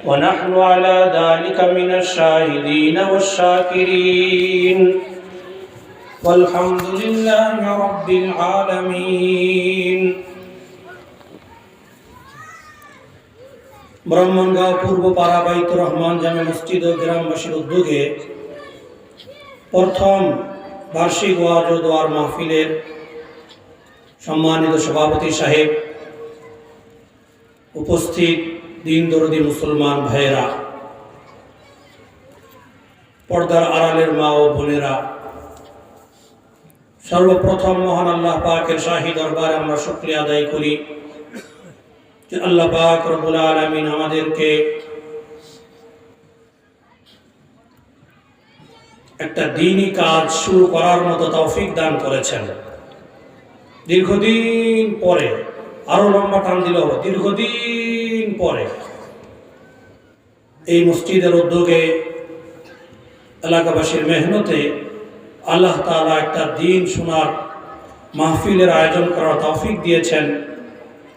ونحن على ذلك من الشاهدين والشاكرين والحمد لله رب العالمين। ব্রাহ্মণগাঁও পূর্ব পাড়া বাইতুর রহমান জামে মসজিদ ও গ্রামবাসীর উদ্যোগে প্রথম বার্ষিক ওয়াজ ও দোয়ার মাহফিলের সম্মানিত সভাপতি সাহেব, উপস্থিত দিন দরদি মুসলমান ভাইয়েরা, পর্দার আড়ালের মা ও বোনেরা, সর্বপ্রথম মহান আল্লাহ পাকের শাহী দরবারে আমরা শুকরিয়া আদায় করি যে আল্লাহ পাক রব্বুল আলামিন আমাদেরকে একটা দ্বীনি কাজ শুরু করার মতো তৌফিক দান করেছেন। দীর্ঘদিন পরে, আরো লম্বা টান দিল, দীর্ঘদিন পরে এই মসজিদের উদ্যোগে এলাকাবাসীর মেহনতে আল্লাহ তাআলা একটা দিন শোনার মাহফিলের আয়োজন করার তৌফিক দিয়েছেন।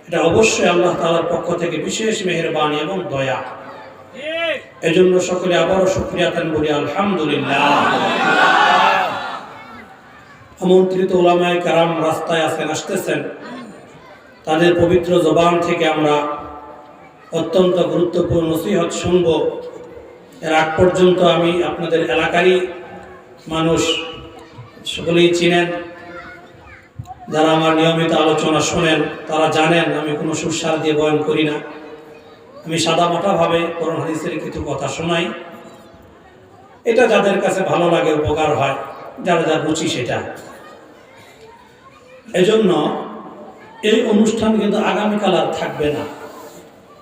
এটা অবশ্যই আল্লাহ তাআলার পক্ষ থেকে বিশেষ মেহেরবানি এবং দয়া। এজন্য সকলে আবারও শুকরিয়া দেন, বলি আলহামদুলিল্লাহ। আমন্ত্রিত উলামায়ে কেরাম রাস্তায় আছেন, আসতেছেন, তাদের পবিত্র জবান থেকে আমরা অত্যন্ত গুরুত্বপূর্ণ নসিহত শুনব। এর আগ পর্যন্ত আমি আপনাদের এলাকারই মানুষ, সকলেই চিনেন, যারা আমার নিয়মিত আলোচনা শোনেন তারা জানেন আমি কোনো সুস্বাদ দিয়ে বয়ান করি না। আমি সাদামাটাভাবে কোরআন হাদিসের কিছু কথা শোনাই। এটা যাদের কাছে ভালো লাগে, উপকার হয়, যারা যা বুঝি সেটা। এজন্য এই অনুষ্ঠান কিন্তু আগামীকাল আর থাকবে না,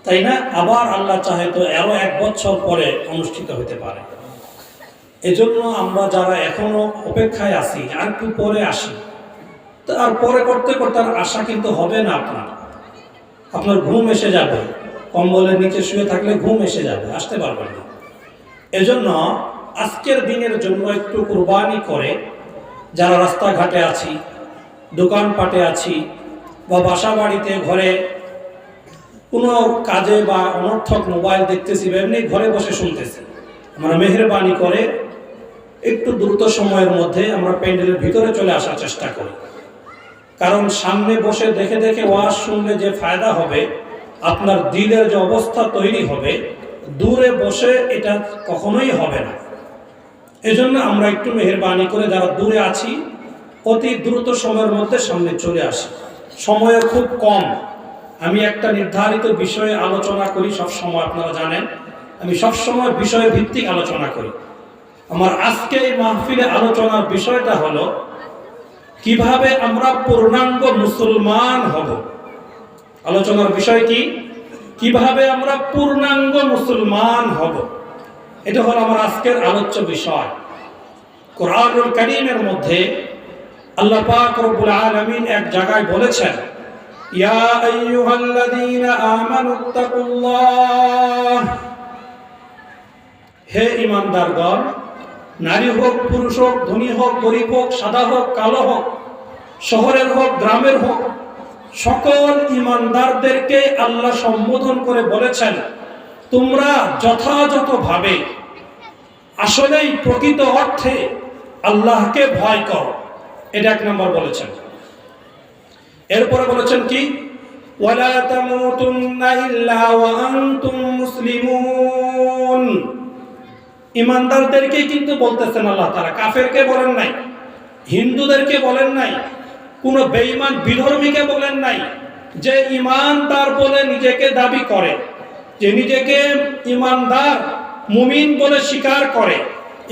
তাই না? আবার আল্লাহ চাহে তো আরো 1 বছর পরে অনুষ্ঠিত হতে পারে। এজন্য আমরা যারা এখনো অপেক্ষায় আছি, আর একটু পরে আসি, আর পরে করতে করতে আর আশা কিন্তু হবে না। আপনার ঘুম এসে যাবে, কম্বলের নিচে শুয়ে থাকলে ঘুম এসে যাবে, আসতে পারবেন না। এজন্য আজকের দিনের জন্য একটু কুরবানি করে যারা রাস্তাঘাটে আছি, দোকানপাটে আছি, বা বাসা বাড়িতে ঘরে কোনো কাজে বা অনর্থক মোবাইল দেখতেছি, এমনি ঘরে বসে শুনতেছি, আমরা মেহেরবানি করে একটু দ্রুত সময়ের মধ্যে আমরা প্যান্ডেলের ভিতরে চলে আসার চেষ্টা করি। কারণ সামনে বসে দেখে দেখে ওয়াজ শুনলে যে ফায়দা হবে, আপনার দিলের যে অবস্থা তৈরি হবে, দূরে বসে এটা কখনোই হবে না। এজন্য আমরা একটু মেহেরবানি করে যারা দূরে আছি অতি দ্রুত সময়ের মধ্যে সামনে চলে আসি। সময় খুব কম। আমি একটা নির্ধারিত বিষয়ে আলোচনা করি সব সময়, আপনারা জানেন আমি সব সময় বিষয় ভিত্তিক আলোচনা করি। আমার আজকে এই মাহফিলে আলোচনার বিষয়টা হলো কিভাবে আমরা পূর্ণাঙ্গ মুসলমান হব। আলোচনার বিষয় কি? কিভাবে আমরা পূর্ণাঙ্গ মুসলমান হব, এটা হলো আমার আজকের আলোচ্য বিষয়। কোরআনুল কারীমের মধ্যে আল্লাহ পাক রব্বুল আলামিন এক জায়গায় বলেছেন, ইয়া আইয়ুহাল্লাযীনা আমানুত্তাকুল্লাহ, হে ঈমানদারগণ, নারী হোক, পুরুষ হোক, ধনী হোক, গরিব হোক, সাদা হোক, কালো হোক, শহরের হোক, গ্রামের হোক, সকল ঈমানদারদেরকে আল্লাহ সম্বোধন করে বলেছেন, তোমরা যথাযথভাবে আসলেই প্রকৃত অর্থে আল্লাহকে ভয় করো। এটা 1 নম্বর বলেছেন। এরপরে বলেছেন কি? ওয়ালা তামুতুন্না ইল্লা ওয়া আনতুম মুসলিমুন। ঈমানদারদেরকে কিন্তু বলতেছেন আল্লাহ তাআলা, কাফেরকে বলেন নাই, হিন্দুদেরকে বলেন নাই, কোন বেঈমান বিধর্মীকে বলেন নাই। যে ঈমানদার বলে নিজেকে দাবি করে, যে নিজেকে ঈমানদার মুমিন বলে স্বীকার করে,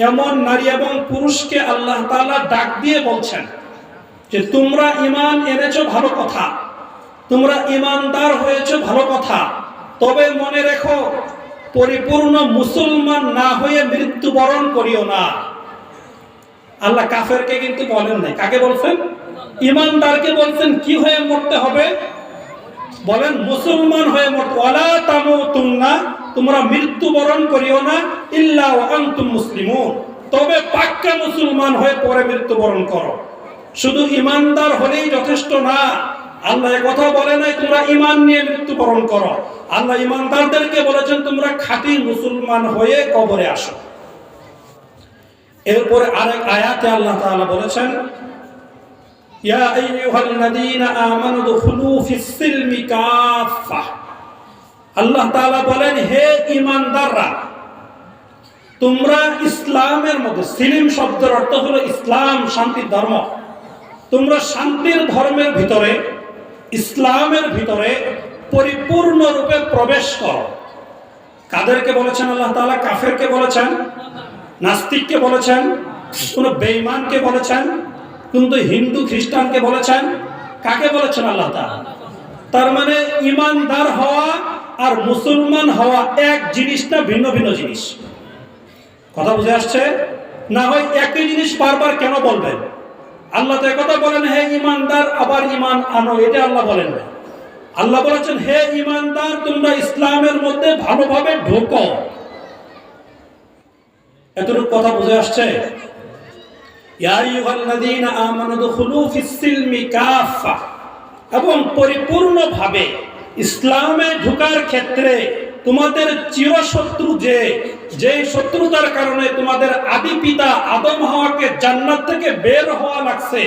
এমন নারী এবং পুরুষকে আল্লাহ তাআলা ডাক দিয়ে বলছেন যে তোমরা ঈমান এনেছো ভালো কথা, তোমরা ঈমানদার হয়েছো ভালো কথা, তবে মনে রেখো পরিপূর্ণ মুসলমান না হয়ে মৃত্যুবরণ করিও না। আল্লাহ কাফেরকে কিন্তু বলেন নাই, কাকে বলছেন? ঈমানদারকে বলছেন কি হয়ে মরতে হবে? বলেন মুসলমান হয়ে মরতে। ওয়ালা তামুতুন্না, তোমরা মৃত্যুবরণ করিও না, ইল্লা ওয়া আনতুম মুসলিমুন, তবে পাক্কা মুসলমান হয়ে পরে মৃত্যুবরণ করো। শুধু ঈমানদার হলেই যথেষ্ট না। আল্লাহ কথা বলে নাই তোমরা ঈমান নিয়ে মৃত্যুবরণ করো, আল্লাহ ইমানদারদেরকে বলেছেন তোমরা খাঁটি মুসলমান হয়ে কবরে আসো। এরপরে আরেক আয়াতে আল্লাহ তাআলা বলেছেন ইয়া আইয়ুহাল্লাযীনা আমানু দুখুলু ফিস-সিলমি কাফা। আল্লাহ তাআলা বলেন হে ঈমানদাররা তোমরা ইসলামের মধ্যে, সিলিম শব্দের অর্থ হলো ইসলাম, শান্তির ধর্ম, তোমরা শান্তির ধর্মের ভিতরে, ইসলামের ভিতরে পরিপূর্ণরূপে প্রবেশ করো। কাদেরকে বলেছেন আল্লাহ তাআলা? কাফেরকে বলেছেন, নাস্তিককে বলেছেন, কোন বেঈমানকে বলেছেন, কিন্তু হিন্দু খ্রিস্টানকে বলেছেন, কাকে বলেছেন আল্লাহ তাআলা? তার মানে ঈমানদার হওয়া আর মুসলমান হওয়া এক জিনিস না, ভিন্ন ভিন্ন জিনিস। কথা বুঝে আসছে? না হয় একই জিনিস বারবার কেন বলবেন? আল্লাহ তো একথা বলেন হে ঈমানদার, আবার ঈমান আনো, এটা আল্লাহ বলেন না। আল্লাহ বলেছেন হে ঈমানদার তোমরা ইসলামের মধ্যে ভালোভাবে ঢোকো। এতটুকু কথা বুঝে আসছে? ইয়া আইয়ুহাল্লাযীনা আমানু দুখুলু ফিস-সিলমি কাফা, এবং পরিপূর্ণভাবে ইসলামে ঢোকার ক্ষেত্রে তোমাদের চিরশত্রু যে শত্রুতার কারণে তোমাদের আদি পিতা আদম হাওয়াকে জান্নাত থেকে বের হওয়া লাগছে,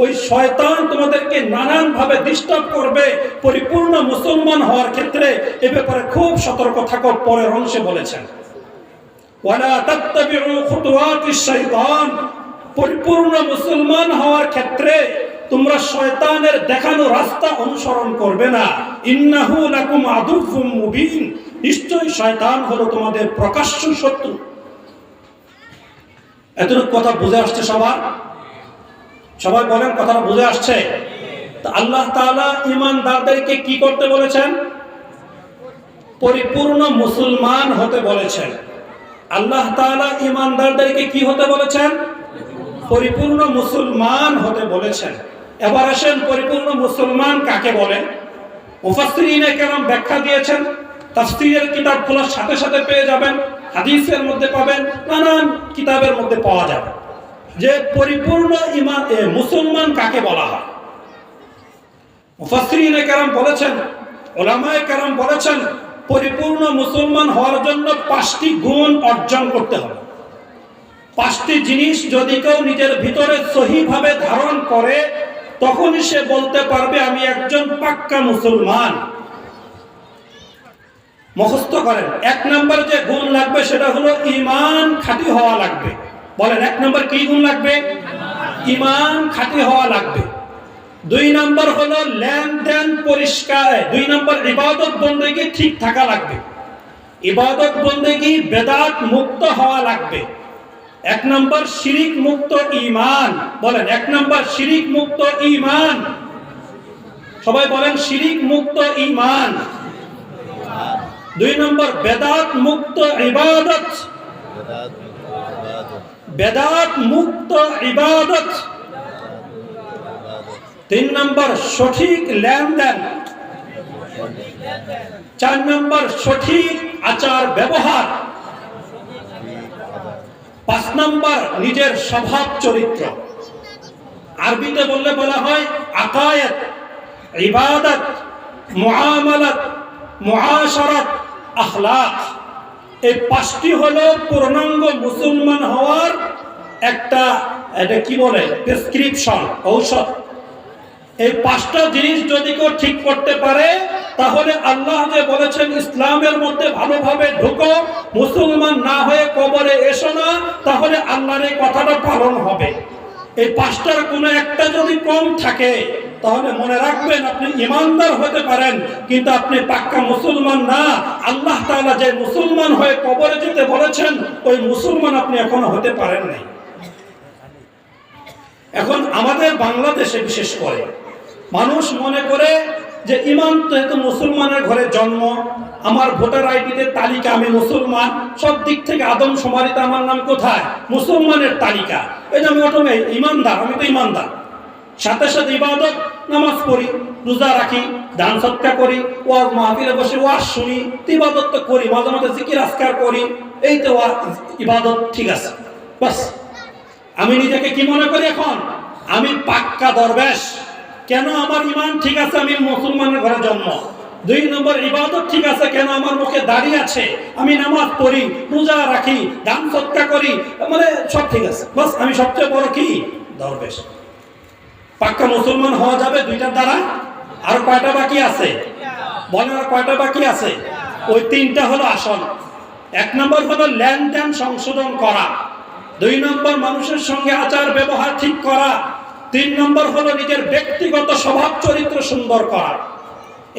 ওই শয়তান তোমাদেরকে নানান ভাবে ডিস্টার্ব করবে। পরিপূর্ণ মুসলমান হওয়ার ক্ষেত্রে এ ব্যাপারে খুব সতর্ক থাকো। পরের অংশে বলেছেন ওয়ালা তাত্তাবিউ খুতুওয়াতিশ শাইতান, পরিপূর্ণ মুসলমান হওয়ার ক্ষেত্রে তোমরা শয়তানের দেখানো রাস্তা অনুসরণ করবে না। ইন্নাহু লাকুম আদুউম মুবিন, নিশ্চয়ই শয়তান হলো তোমাদের প্রকাশ্য শত্রু। এতটুকু কথা বুঝে আসছে সবার? সবাই বলেন কথাটা বুঝে আসছে? তো আল্লাহ তাআলা ঈমানদারদেরকে কি করতে বলেছেন? পরিপূর্ণ মুসলমান হতে বলেছেন। আল্লাহ তাআলা ঈমানদারদেরকে কি হতে বলেছেন? পরিপূর্ণ মুসলমান হতে বলেছেন। এবার আসেন পরিপূর্ণ মুসলমান কাকে বলে? মুফাসসিরিনে কেরাম ব্যাখ্যা দিয়েছেন। তাফসীরের কিতাব খোলার সাথে সাথে পেয়ে যাবেন, হাদিসের মধ্যে পাবেন, নানান কিতাবের মধ্যে পাওয়া যাবে যে পরিপূর্ণ মুসলমান কাকে বলা হয়। মুফাসসিরিনে কেরাম বলেছেন, উলামায়ে কেরাম বলেছেন পরিপূর্ণ মুসলমান হওয়ার জন্য 5টি গুণ অর্জন করতে হবে। 5টি জিনিস যদি কেউ নিজের ভিতরে সহিভাবে ধারণ করে তখনই সে বলতে পারবে আমি একজন পাক্কা মুসলমান। মুখস্থ করেন। 1 নম্বর যে গুণ লাগবে সেটা হলো ঈমান খাঁটি হওয়া লাগবে। বলেন 1 নম্বর কি গুণ লাগবে? ঈমান খাঁটি হওয়া লাগবে। 2 নম্বর হলো লেনদেন পরিষ্কার। 2 নম্বর ইবাদত বন্দেগী ঠিক থাকা লাগবে। ইবাদত বন্দেগী বেদাত মুক্ত হওয়া লাগবে। 1 নম্বর শিরিক মুক্ত ঈমান। বলেন 1 নম্বর শিরিক মুক্ত ঈমান। সবাই বলেন শিরিক মুক্ত ঈমান। 2 নম্বর বেদাত মুক্ত ইবাদত। বেদাত মুক্ত ইবাদত। 3 নম্বর সঠিক লেনদেন। 4 নম্বর সঠিক আচার ব্যবহার। 5 নম্বর নিজের স্বভাব চরিত্র। আরবিতে বললে বলা হয় আকায়েদ, ইবাদত, মুআমালাত, মুআশারাত, আখলাক। এই 5টি হলো পূর্ণাঙ্গ মুসলমান হওয়ার একটা, এটা কি বলে, প্রেসক্রিপশন, ঔষধ। এই 5টা জিনিস যদি কেউ ঠিক করতে পারে তাহলে আল্লাহ যে বলেছেন ইসলামের মধ্যে ভালোভাবে ঢুকো, মুসলমান না হয়ে কবরে এসো না, তাহলে আল্লাহর এই কথাটা পালন হবে। এই 5টার কোনো একটা যদি কম থাকে তাহলে মনে রাখবেন আপনি ঈমানদার হতে পারেন কিন্তু আপনি পাক্কা মুসলমান না। আল্লাহ তাআলা যে মুসলমান হয়ে কবরে যেতে বলেছেন ওই মুসলমান আপনি এখনো হতে পারেন নাই। এখন আমাদের বাংলাদেশে বিশেষ করে মানুষ মনে করে যে ইমাম তো মুসলমানের ঘরে জন্ম, আমার ভোটার আইডিতে তালিকা আমি মুসলমান, সব দিক থেকে আদমশুমারিতে আমার নাম কোথায়? মুসলমানের তালিকা। এই যে আমি অটোমে ইমানদার, আমি তো ইমানদার। সাথে সাথে ইবাদত, নামাজ পড়ি, রোজা রাখি, দান সৎকা করি, ওয়াজ মাহফিলে বসে ওয়াজ শুনি, ইবাদত তো করি, মাঝে মাঝে জিকির আজকার করি, এই তো ইবাদত, ঠিক আছে। বাস আমি নিজেকে কি মনে করি এখন? আমি পাক্কা দরবেশ। কেন? আমার ইমান ঠিক আছে, আমি মুসলমানের ঘরে জন্ম। 2 নম্বর ইবাদত ঠিক আছে, কেন আমার মুখে দাড়ি আছে, আমি নামাজ পড়ি, রোজা রাখি, দান সদকা করি, মানে সব ঠিক আছে, বাস আমি সবচেয়ে বড় কি দরবেশ। পাক্কা মুসলমান হওয়া যাবে 2টার দ্বারা? আর কয়টা বাকি আছে বলেন, আর কয়টা বাকি আছে? ওই 3টা হলো আসল। 1 নম্বর হলো লেনদেন সংশোধন করা, 2 নম্বর মানুষের সঙ্গে আচার ব্যবহার ঠিক করা, 3 নম্বর হলো নিজের ব্যক্তিগত স্বভাব চরিত্র সুন্দর করা।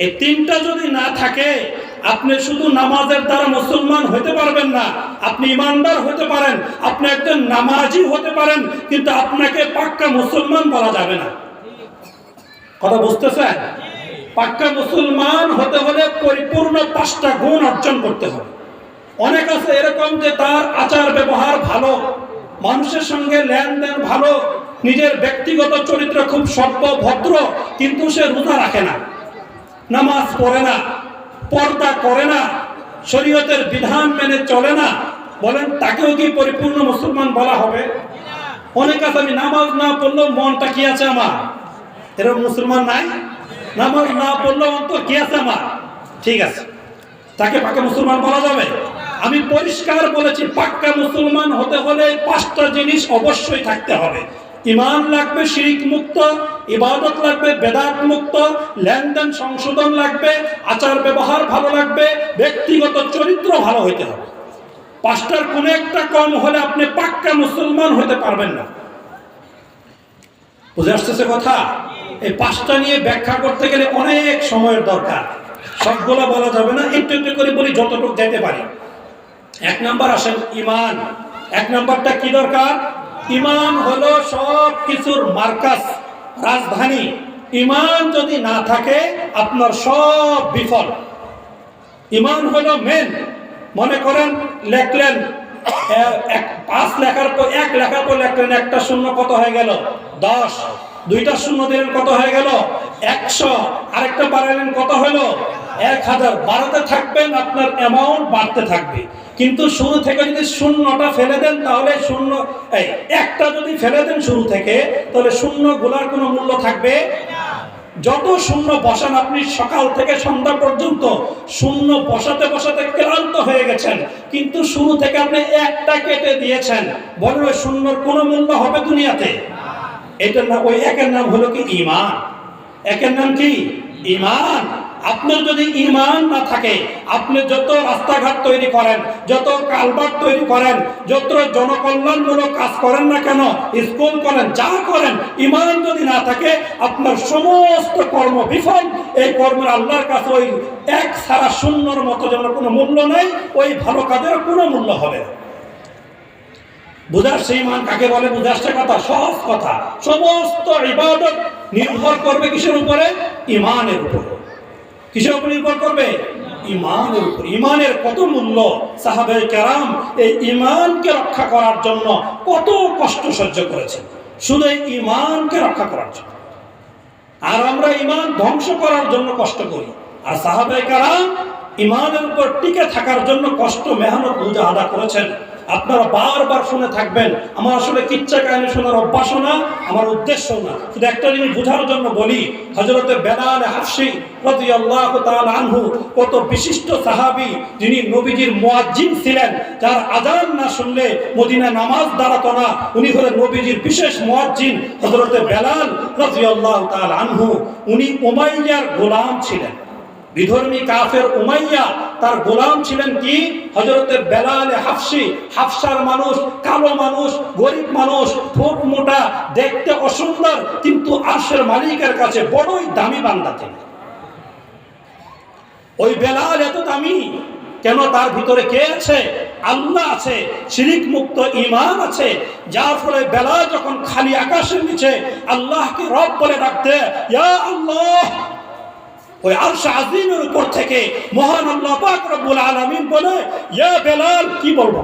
এই 3টা যদি না থাকে, আপনি শুধু নামাজের দ্বারা মুসলমান হতে পারবেন না। আপনি ইমানদার হতে পারেন, আপনি একজন নামাজি হতে পারেন, কিন্তু আপনাকে পাক্কা মুসলমান বলা যাবে না। কথা বুঝতেছেন? পাক্কা মুসলমান হতে হলে পরিপূর্ণ 5টা গুণ অর্জন করতে হবে। অনেক আছে এরকম যে তার আচার ব্যবহার ভালো, মানুষের সঙ্গে লেনদেন ভালো, নিজের ব্যক্তিগত চরিত্র খুব সভ্য ভদ্র, কিন্তু সে রোজা রাখে না, নামাজ পড়ে না, পর্দা করে না, শরীয়তের বিধান মেনে চলে না। বলেন তাকেও কি পরিপূর্ণ মুসলমান বলা হবে? অনেক আছে আমি নামাজ না পড়লেও মনটা কি আছে আমার, এরকম মুসলমান নাই? নামাজ না পড়লেও অন্তর কি আছে আমার, ঠিক আছে, তাকে পাক্কা মুসলমান বলা যাবে? আমি পরিষ্কার বলেছি, পাক্কা মুসলমান হতে হলে 5টা জিনিস অবশ্যই থাকতে হবে। ইমান লাগবে শিরক মুক্ত, ইবাদত লাগবে বেদাত মুক্ত, লেনদেন সংশোধন লাগবে, আচার ব্যবহার ভালো লাগবে, ব্যক্তিগত চরিত্র ভালো হইতে হবে। 5টার কোনো একটা কম হলে আপনি পাক্কা মুসলমান হতে পারবেন না। বুঝে আসতেছে কথা? এই 5টা নিয়ে ব্যাখ্যা করতে গেলে অনেক সময়ের দরকার, সবগুলো বলা যাবে না, একটু একটু করে বলি যতটুকু যেতে পারি। 1 নম্বর আসেন ইমান। 1 নম্বরটা কি দরকার? ইমান হলো সব কিছুর মার্কাস, রাজধানী। ইমান যদি না থাকে আপনার সব বিফল। ইমান হলো মেন। মনে করেন লেখলেন 5 লেখার পর 1 লেখার পর লেখলেন, 1টা শূন্য কত হয়ে গেল? 10। 2টা শূন্য দিলেন কত হয়ে গেল? 100। আরেকটা বাড়ালেন কত হলো? 1000। বাড়াতে থাকবেন, আপনার অ্যামাউন্ট বাড়তে থাকবে। কিন্তু শুরু থেকে যদি শূন্যটা ফেলে দেন, তাহলে শূন্য একটা যদি ফেলে দেন শুরু থেকে, তাহলে শূন্য গুলার কোনো মূল্য থাকবে না। যত শূন্য বসান আপনি, সকাল থেকে সন্ধ্যা পর্যন্ত শূন্য বসাতে বসাতে ক্লান্ত হয়ে গেছেন, কিন্তু শুরু থেকে আপনি একটা কেটে দিয়েছেন, বলেন ওই শূন্যর কোনো মূল্য হবে দুনিয়াতে? এটার নাম, ওই 1-এর নাম হলো কি ইমান। 1-এর নাম কি ইমান। আপনার যদি ইমান না থাকে, আপনি যত রাস্তাঘাট তৈরি করেন, যত কালভার্ট তৈরি করেন, যত জনকল্যাণমূলক কাজ করেন না কেন, স্কুল করেন, যা করেন, ইমান যদি না থাকে আপনার সমস্ত কর্ম বিফল। এই কর্মের আল্লাহর কাছে ওই 1 ছাড়া শূন্যর মতো যেন কোনো মূল্য নাই, ওই ভালো কাজের কোনো মূল্য হবে না। বুঝার সেই ইমান কাকে বলে? বুঝার কথা সহজ কথা। সমস্ত ইবাদত নির্ভর করবে কিসের উপরে? ইমানের উপরে। কিসের উপর নির্ভর করবে? ইমানের উপর। ইমানের কত মূল্য! সাহাবায়ে কেরাম এই ইমানকে রক্ষা করার জন্য কত কষ্ট সহ্য করেছেন, শুধু এই ইমানকে রক্ষা করার জন্য। আর আমরা ইমান ধ্বংস করার জন্য কষ্ট করি, আর সাহাবায়ে কেরাম ইমানের উপর টিকে থাকার জন্য কষ্ট মেহনত মুজাহাদা করেছেন। আপনারা বারবার শুনে থাকবেন। আমার আসলে কিচ্ছা কাহিনী শোনার অভ্যাস না, আমার উদ্দেশ্য না, শুধু একটা জিনিস বোঝার জন্য বলি। হযরতে বেলাল হাবশী রাদিয়াল্লাহু তাআলা আনহু কত বিশিষ্ট সাহাবী, যিনি নবীজির মুয়াজ্জিন ছিলেন, যার আযান না শুনলে মদিনা নামাজ দাঁড়াতো না। উনি হলেন নবীজির বিশেষ মুয়াজ্জিন হযরতে বেলাল রাদিয়াল্লাহু তাআলা আনহু। উনি উমাইয়ার গোলাম ছিলেন, বিধর্মী কাফের উমাইয়া তার গোলাম ছিলেন। কি? হযরতে বেলাল হাবশী। হাবশার মানুষ, কালো মানুষ, গরিব মানুষ, ঠোঁট মোটা, দেখতে অসুন্দর, কিন্তু আরশের মালিকের কাছে বড়ই দামি বান্দা ছিলেন। ওই বেলাল এত দামি কেন? তার ভিতরে কে আছে? আল্লাহ আছে, শিরক মুক্ত ঈমান আছে, যার ফলে বেলাল যখন খালি আকাশের নিচে আল্লাহকে রব বলে ডাকতে, ইয়া আল্লাহ, ওই আরশ আজিমের উপর থেকে মহান আল্লাহ পাক রব্বুল আলামিন বলে, ইয়া বেলাল, কি বলবো?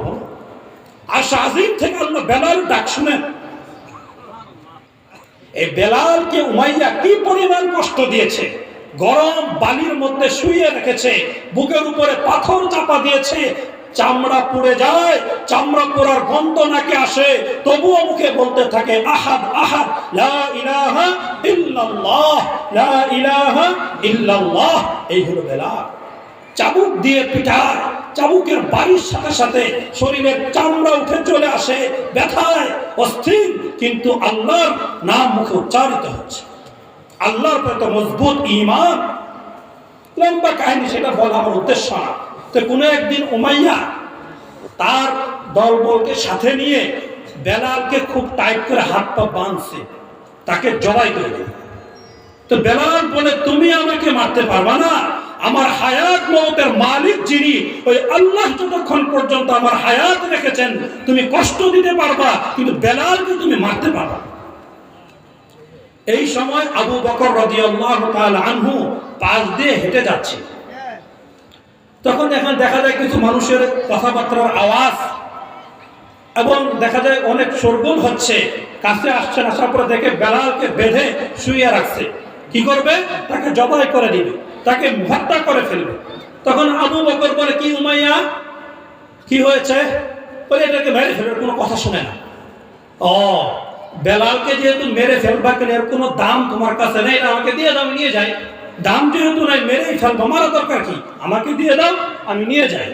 আরশ আজিম থেকে আল্লাহ বেলাল ডাক শুনেন। এই বেলালকে উমাইয়া কি পরিমাণ কষ্ট দিয়েছে! গরম বালির মধ্যে শুইয়ে রেখেছে, বুকের উপরে পাথর চাপা দিয়েছে, চামড়া পুড়ে যায়, চামড়া পোড়ার গন্ধ নাকে আসে, তবুও মুখে বলতে থাকে আহাদ আহাদ লা ইলাহা ইল্লাল্লাহ, লা ইলাহা ইল্লাল্লাহ। এই হলো বেলাল। চাবুক দিয়ে পিটায়, চাবুকের বাড়ির সাথে সাথে শরীরের চামড়া উঠে চলে আসে, ব্যথায় অস্থির, কিন্তু আল্লাহর নাম মুখে উচ্চারিত হচ্ছে, আল্লাহর প্রতি মজবুত ঈমান। লম্বা কাহিনী, সেটা বলা আমার উদ্দেশ্য না। তো কোনো একদিন উমাইয়া তার দলবলকে সাথে নিয়ে বেলালকে খুব টাইট করে হাত পা বাঁধছে, তাকে জবাই করে দিল। তো বেলাল বলে, তুমি আমাকে মারতে পারবা না, আমার হায়াত মওতের মালিক যিনি, ওই আল্লাহ যতক্ষণ পর্যন্ত আমার হায়াত রেখেছেন, তুমি কষ্ট দিতে পারবা, কিন্তু বেলালকে তুমি মারতে পারবা। এই সময় আবু বকর রাদিয়াল্লাহু তাআলা আনহু পাশ দিয়ে হেঁটে যাচ্ছে। তখন এখন দেখা যায় কিছু মানুষের কথাবার্তার আওয়াজ, এবং দেখা যায় অনেক শোরগোল হচ্ছে। কাছে আসছেন, আসার পরে দেখে বেলালকে বেঁধে শুইয়ে রাখছে। কি করবে? তাকে জবাই করে দিবে, তাকে হত্যা করে ফেলবে। তখন আবু বকর বলে, কি উমাইয়া, কি হয়েছে? বলে, এটাকে মেরে ফেলবে, কোনো কথা শুনে না। ও, বেলালকে যেহেতু মেরে ফেলবা, কেন এর কোনো দাম তোমার কাছে নেই, এটা আমাকে দিয়ে দাও, নিয়ে যাই। দাম যেহেতু নাই, মেরেই ফেলবো, মারা দরকার কি, আমাকে দিয়ে দাও, আমি নিয়ে যাই।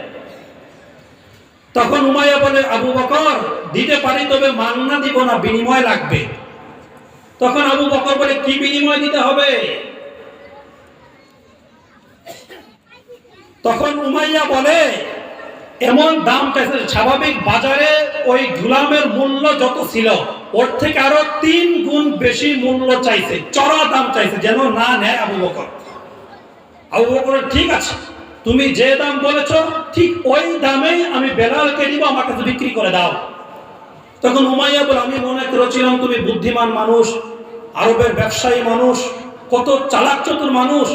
তখন উমাইয়া বলে, আবু বকর, দিতে পারি, তবে মাংনা দিব না, বিনিময় লাগবে। তখন আবু বকর বলে, কি বিনিময় দিতে হবে? তখন উমাইয়া বলে, এমন দাম চাইছে, স্বাভাবিক বাজারে ওই গোলামের মূল্য যত ছিল ওর থেকে আরো 3 গুণ বেশি মূল্য চাইছে, চড়া দাম চাইছে, যেন না নেয় আবু বকর। আবু বকর, ঠিক আছে, তুমি যে দাম বলেছো ঠিক ওই দামেই আমি বেলালকে দিব, আমার কাছে বিক্রি করে দাও। তখন উমাইয়া বলে, আমি মনে করেছিলাম তুমি বুদ্ধিমান মানুষ, আরবের ব্যবসায়ী মানুষ, কত চালাক চতুর মানুষ,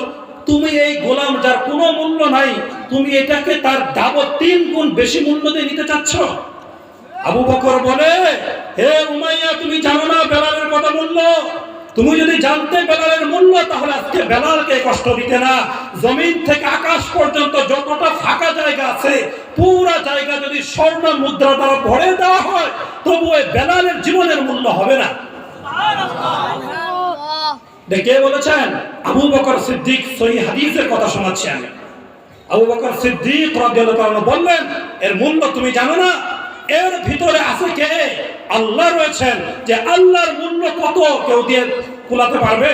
তুমি এই গোলাম যার কোনো মূল্য নাই, তুমি এটাকে তার ডাবল 3 গুণ বেশি মূল্য দিয়ে নিতে চাচ্ছ? আবু বকর বলে, হে উমাইয়া, তুমি জানো না বেলালের কত মূল্য? তুমি যদি জানতে বেলালের মূল্য, তাহলে আজকে বেলালকে কষ্ট দিতে না। জমিন থেকে আকাশ পর্যন্ত যতটা ফাঁকা জায়গা আছে, পুরো জায়গা যদি স্বর্ণ মুদ্রা দ্বারা ভরে দেওয়া হয়, তবু ওই বেলালের জীবনের মূল্য হবে না। কে বলেছেন? আবু বকর সিদ্দিক। সহিহ হাদিসের কথা শোনাচ্ছি আমি। আবু বকর সিদ্দিক রাদিয়াল্লাহু আনহু বললেন, এর মূল্য তুমি জানো না? এর ভিতরে আছে কে? আল্লাহ রয়েছেন, যে আল্লাহর মূল্য কত কেউ দিয়ে কুলাতে পারবে?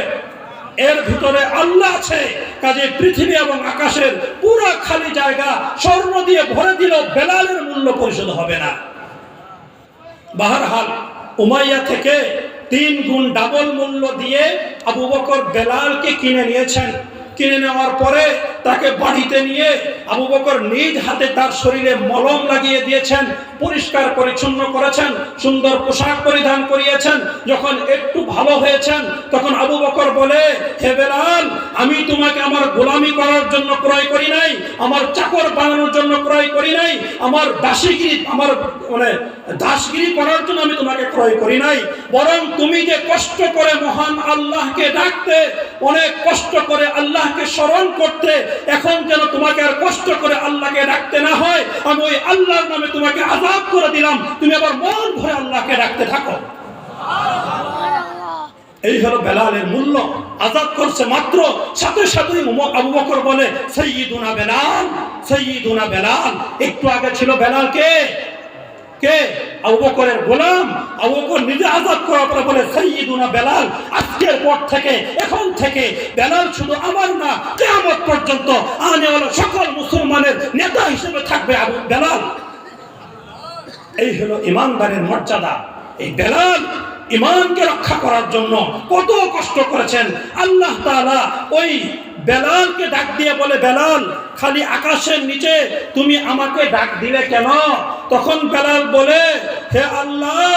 এর ভিতরে আল্লাহ আছে, কাজে পৃথিবী এবং আকাশের পুরো খালি জায়গা স্বর্ণ দিয়ে ভরে দিলেও বেলালের মূল্য পরিশোধ হবে না। বাহরহাল, উমাইয়া থেকে 3 গুণ ডাবল মূল্য দিয়ে আবু বকর বেলালকে কিনে নিয়েছেন। কিনে নেওয়ার পরে তাকে বাড়িতে নিয়ে আবু বকর নিজ হাতে তার শরীরে মলম লাগিয়ে দিয়েছেন, পরিষ্কার পরিচ্ছন্ন করেছেন, সুন্দর পোশাক পরিধান করিয়েছেন। যখন একটু ভালো হয়েছেন, তখন আবু বকর বলে, হে বেলাল, আমি তোমাকে আমার গোলামি করার জন্য ক্রয় করি নাই, আমার চাকর বানানোর জন্য ক্রয় করি নাই, আমার দাসগিরি করার জন্য আমি তোমাকে ক্রয় করি নাই, বরং তুমি যে কষ্ট করে মহান আল্লাহকে ডাকতে, অনেক কষ্ট করে আল্লাহকে স্মরণ করতে, এখন যেন তোমাকে আর কষ্ট করে আল্লাহকে ডাকতে না হয়, আমি ওই আল্লাহর নামে তোমাকে আযাব করে দিলাম, তুমি আবার মন ভরে আল্লাহকে ডাকতে থাকো। এই হলো বেলালের মূল্য। আযাব করছে মাত্র, সাথে সাথেই আবু বকর বলে, সাইয়্যিদুনা বেলাল, সাইয়্যিদুনা বেলাল। একটু আগে ছিল বেলাল কে? আবু বকরের গোলাম। আবু বকর নিজে আযাব করার পরে বলে, সাইয়্যিদুনা বেলাল, আজকের পর থেকে, এখন থেকে বেলাল শুধু আমার না, কিয়ামত পর্যন্ত আনেওয়ালা সকল মুসলমানের নেতা হিসেবে থাকবে আবু বেলাল। এই হলো ইমানদারের মর্যাদা। এই বেলাল ইমানকে রক্ষা করার জন্য কত কষ্ট করেছেন। আল্লাহ তাআলা ওই বেলালকে ডাক দিয়ে বলে, বেলাল, খালি আকাশের নিচে তুমি আমাকে ডাক দিলে কেন? তখন বেলাল বলে, হে আল্লাহ,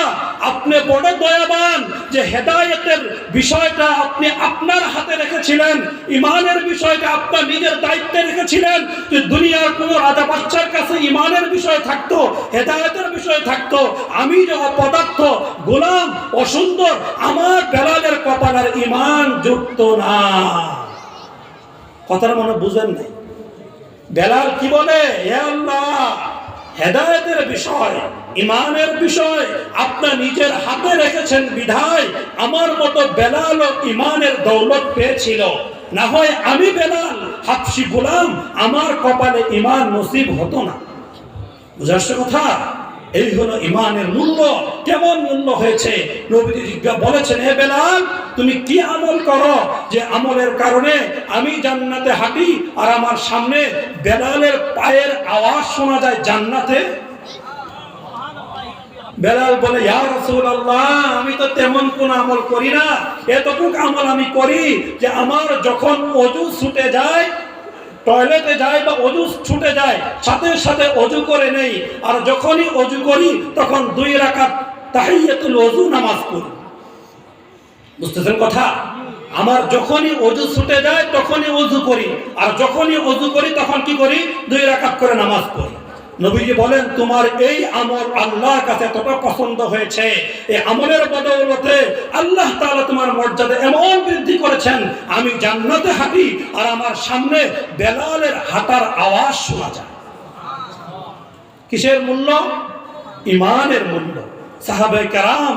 আপনি বড় দয়াবান, যে হেদায়েতের বিষয়টা আপনি আপনার হাতে রেখেছিলেন, ইমানের বিষয়টা আপনার নিজের দায়িত্বে রেখেছিলেন। যে দুনিয়ার কোনো রাজা বাদশার কাছে ইমানের বিষয় থাকতো, হেদায়েতের বিষয় থাকতো, আমি যে অপদার্থ গোলাম অসুন্দর, আমার বেলালের কপালের ইমান যুক্ত না। কথাটা মনে বুঝেন নাই? বেলাল কি বলে, হে আল্লাহ, হেদায়েতের বিষয়, ইমানের বিষয় আপনার নিজের হাতে রেখেছেন বিধায় আমার মতো বেলাল ইমানের দৌলত পেয়েছিল। না হয় আমি বেলাল হাবশি গোলাম, আমার কপালে ইমান নসিব হতো না। বুঝাচ্ছে কথা? এই হলো ইমানের মূল্য। কেমন মূল্য হয়েছে? নবীজি বলেছেন, হে বেলাল, তুমি কি আমল করো যে আমলের কারণে আমি জান্নাতে হাঁটি আর আমার সামনে বেলালের পায়ের আওয়াজ শোনা যায় জান্নাতে? বেলাল বলে, ইয়া রাসূলুল্লাহ, আমি তো তেমন কোন আমল করি না, এতটুকু আমল আমি করি যে আমার যখন ওযু ছুটে যায়, টয়লেটে যায় বা ওযু ছুটে যায়, সাথে সাথে ওযু করে নেই, আর যখনই ওযু করি তখন 2 রাকাত তাহিয়াতুল ওযু নামাজ পড়ি। বুঝতেছেন কথা? আমার যখনই ওযু ছুটে যায় তখনই ওযু করি, আর যখনই ওযু করি তখন কি করি? 2 রাকাত করে নামাজ পড়ি। নবীজি বলেন, তোমার এই আমল আল্লাহর কাছে এতটা পছন্দ হয়েছে, এই আমলের বদৌলতে আল্লাহ তাআলা তোমার মর্যাদা এমন বৃদ্ধি করেছেন, আমি জান্নাতে হাঁটি আর আমার সামনে বেলালের হাঁটার আওয়াজ শোনা যায়। কিসের মূল্য? ইমানের মূল্য। সাহাবায়ে কেরাম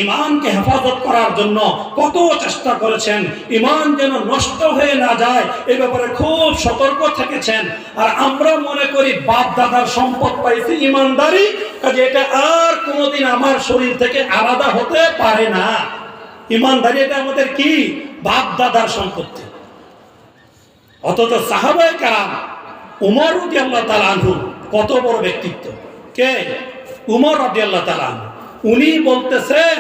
ইমানকে হেফাজত করার জন্য কত চেষ্টা করেছেন, ইমান যেন নষ্ট হয়ে না যায় এই ব্যাপারে খুব সতর্ক থেকেছেন। আর আমরা মনে করি বাপ দাদার সম্পদ পাইছি ইমানদারি, কাজে এটা আর কোনোদিন আমার শরীর থেকে আলাদা হতে পারে না। ইমানদারি এটা আমাদের কি? বাপ দাদার সম্পত্তি। অথচ সাহাবায়ে কেরাম, উমর রাদিয়াল্লাহু তাআলা আনহু কত বড় ব্যক্তিত্ব। কে? উমর রাদিয়াল্লাহু তাআলা। উনি বলতেছেন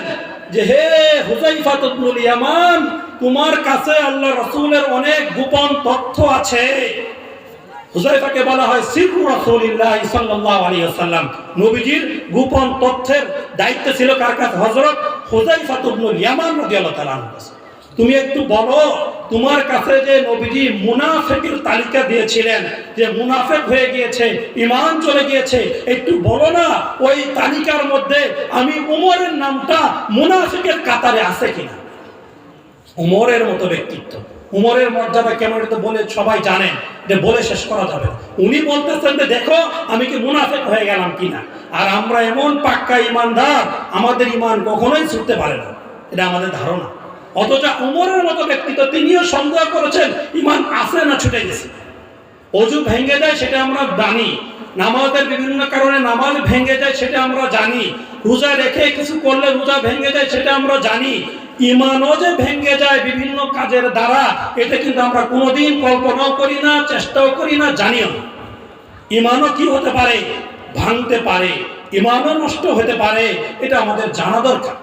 যে, হে হুযায়ফা ইবনুল ইয়ামান, তোমার কাছে আল্লাহ রাসূলের অনেক গোপন তথ্য আছে। হুযায়ফাকে বলা হয় সিররু রাসূলিল্লাহ সাল্লাল্লাহু আলাইহি ওয়াসাল্লাম। নবীজির গোপন তথ্যের দায়িত্ব ছিল কার কাছে? হযরত হুযায়ফা ইবনুল ইয়ামান রাদিয়াল্লাহু তাআলা আনহু কাছে। তুমি একটু বলো, তোমার কাছে যে নবীজি মুনাফিকের তালিকা দিয়েছিলেন, যে মুনাফিক হয়ে গিয়েছে, ঈমান চলে গিয়েছে, একটু বলো না ওই তালিকার মধ্যে আমি উমরের নামটা মুনাফিকের কাতারে আছে কিনা? উমরের মতো ব্যক্তিত্ব, উমরের মর্যাদা কেমন এটা বলে সবাই জানেন, যে বলে শেষ করা যাবে না। উনি বলতেছেন যে দেখো আমি কি মুনাফিক হয়ে গেলাম কিনা। আর আমরা এমন পাক্কা ঈমানদার, আমাদের ঈমান কখনোই ছুটতে পারে না, এটা আমাদের ধারণা। অথচ উমরের মতো ব্যক্তিত্ব, তিনিও সন্দেহ করেছেন ঈমান আছে না ছুটে গেছে। ওযু ভেঙে যায় সেটা আমরা জানি, নামাজের বিভিন্ন কারণে নামাজ ভেঙে যায় সেটা আমরা জানি, রোজা রেখে কিছু করলে রোজা ভেঙে যায় সেটা আমরা জানি। ঈমানও যে ভেঙে যায় বিভিন্ন কাজের দ্বারা, এটা কিন্তু আমরা কোনোদিন কল্পনাও করি না, চেষ্টাও করি না, জানিও না। ঈমানও কি হতে পারে? ভাঙতে পারে, ঈমানও নষ্ট হতে পারে, এটা আমাদের জানা দরকার।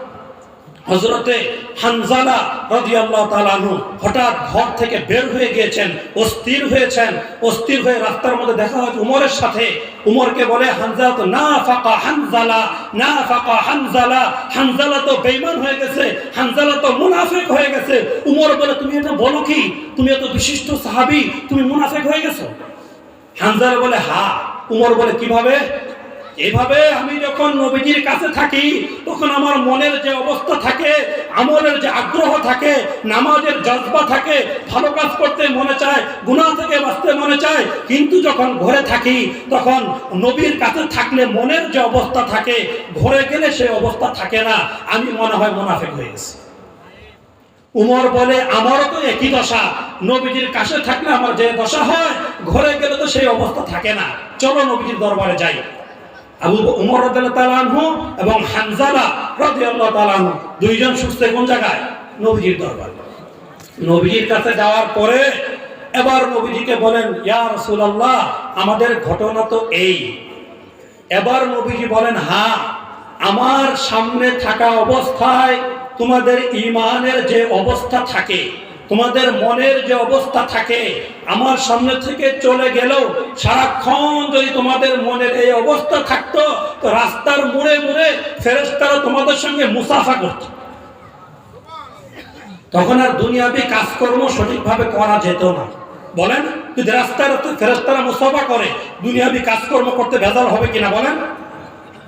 হযরতে হানজালা রাদিয়াল্লাহু তাআলা আনহু হঠাৎ ঘর থেকে বের হয়ে গিয়েছেন, অস্থির হয়েছেন। অস্থির হয়ে রাস্তার মধ্যে দেখা হয় উমরের সাথে। উমরকে বলে, হানজালা তো নাফাকা হানজালা, নাফাকা হানজালা, হানজালা তো বেঈমান হয়ে গেছে, হানজালা তো মুনাফিক হয়ে গেছে। উমর বলে, তুমি এটা বলো কি? তুমি এত বিশিষ্ট সাহাবী, তুমি মুনাফিক হয়ে গেছো? হানজালা বলে, হ্যাঁ। উমর বলে, কিভাবে? এভাবে আমি যখন নবীজির কাছে থাকি তখন আমার মনের যে অবস্থা থাকে, আমলের যে আগ্রহ থাকে, নামাজের জজবা থাকে, ভালো কাজ করতে মনে চায়, গুনাহ থেকে বাঁচতে মনে চায়, কিন্তু যখন ঘরে থাকি তখন নবীর কাছে থাকলে মনের যে অবস্থা থাকে, ঘরে গেলে সেই অবস্থা থাকে না, আমি মনে হয় মুনাফিক হয়ে গেছি। উমর বলে, আমারও তো একই দশা, নবীজির কাছে থাকলে আমার যে দশা হয়, ঘরে গেলে তো সেই অবস্থা থাকে না, চলো নবীজির দরবারে যাই। আবু উমর রাদিয়াল্লাহু তাআলা আনহু এবং হানজালা রাদিয়াল্লাহু তাআলা আনহু দুইজন ছুটছে কোন জায়গায়? নবীজির দরবারে। নবীজির কাছে যাওয়ার পরে এবার নবীজিকে বলেন, ইয়া রাসূলুল্লাহ, আমাদের ঘটনা তো এই। এবার নবীজি বলেন, হ্যাঁ, আমার সামনে থাকা অবস্থায় তোমাদের ঈমানের যে অবস্থা থাকে, তোমাদের মনের যে অবস্থা থাকে, আমার সামনে থেকে চলে গেলেও সারাক্ষণ যদি তোমাদের মনের এই অবস্থা থাকতো, তো রাস্তার মোড়ে মোড়ে ফেরেশতারা তোমাদের সঙ্গে মুসাফা করত। তখন আর দুনিয়াবি কাজকর্ম সঠিকভাবে করা যেত না। বলেন, যদি রাস্তার ফেরেশতারা মুসাফা করে, দুনিয়াবি কাজকর্ম করতে ভেজাল হবে কিনা বলেন?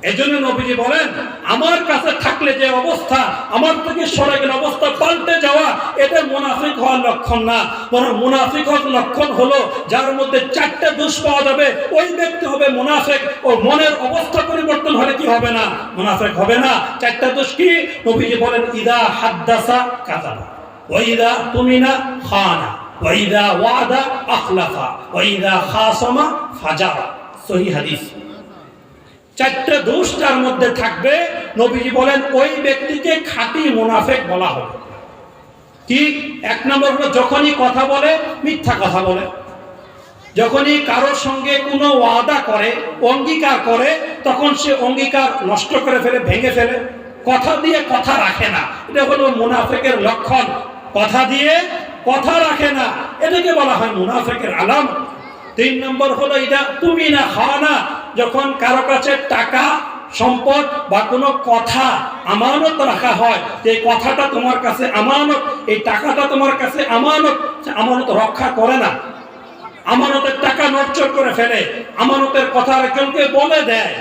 এজন্য নবীজি বলেন, আমার কাছে থাকলে যে অবস্থা, আমার থেকে সরে গেলে অবস্থা পাল্টে যাওয়া, এটা মুনাফিক হওয়ার লক্ষণ না। বরং মুনাফিক হওয়ার লক্ষণ হলো যার মধ্যে 4টা দোষ পাওয়া যাবে, ওই ব্যক্তি হবে মুনাফিক। ও মনের অবস্থা পরিবর্তন হলে কি হবে না? মুনাফিক হবে না। 4টা দোষ কি? নবীজি বলেন, ইদা হাদ্দাসা কাযাবা, ওয়া ইদা তুমিনা খানা, ওয়া ইদা ওয়াদা আখলাফা, ওয়া ইদা খাসামা ফাজারা। সহিহ হাদিস। 4টা দোষ যার মধ্যে থাকবে, নবীজি বলেন ওই ব্যক্তিকে খাঁটি মুনাফিক বলা হবে। কি? 1 নম্বর হলো যখনই কথা বলে মিথ্যা কথা বলে, যখনই কারোর সঙ্গে কোনো ওয়াদা করে, অঙ্গীকার করে, তখন সে অঙ্গীকার নষ্ট করে ফেলে, ভেঙে ফেলে, কথা দিয়ে কথা রাখে না। এটা হলো মুনাফিকের লক্ষণ। কথা দিয়ে কথা রাখে না, এটাকে বলা হয় মুনাফিকের আলামত। 3 নম্বর হলো এটা তুমি না খানা, যখন কারো কাছে টাকা, সম্পদ বা কোনো কথা আমানত রাখা হয়, যে কথাটা তোমার কাছে আমানত, এই টাকাটা তোমার কাছে আমানত, আমানত রক্ষা করে না, আমানতের টাকা নড়চড় করে ফেলে, আমানতের কথা একজনকে বলে দেয়।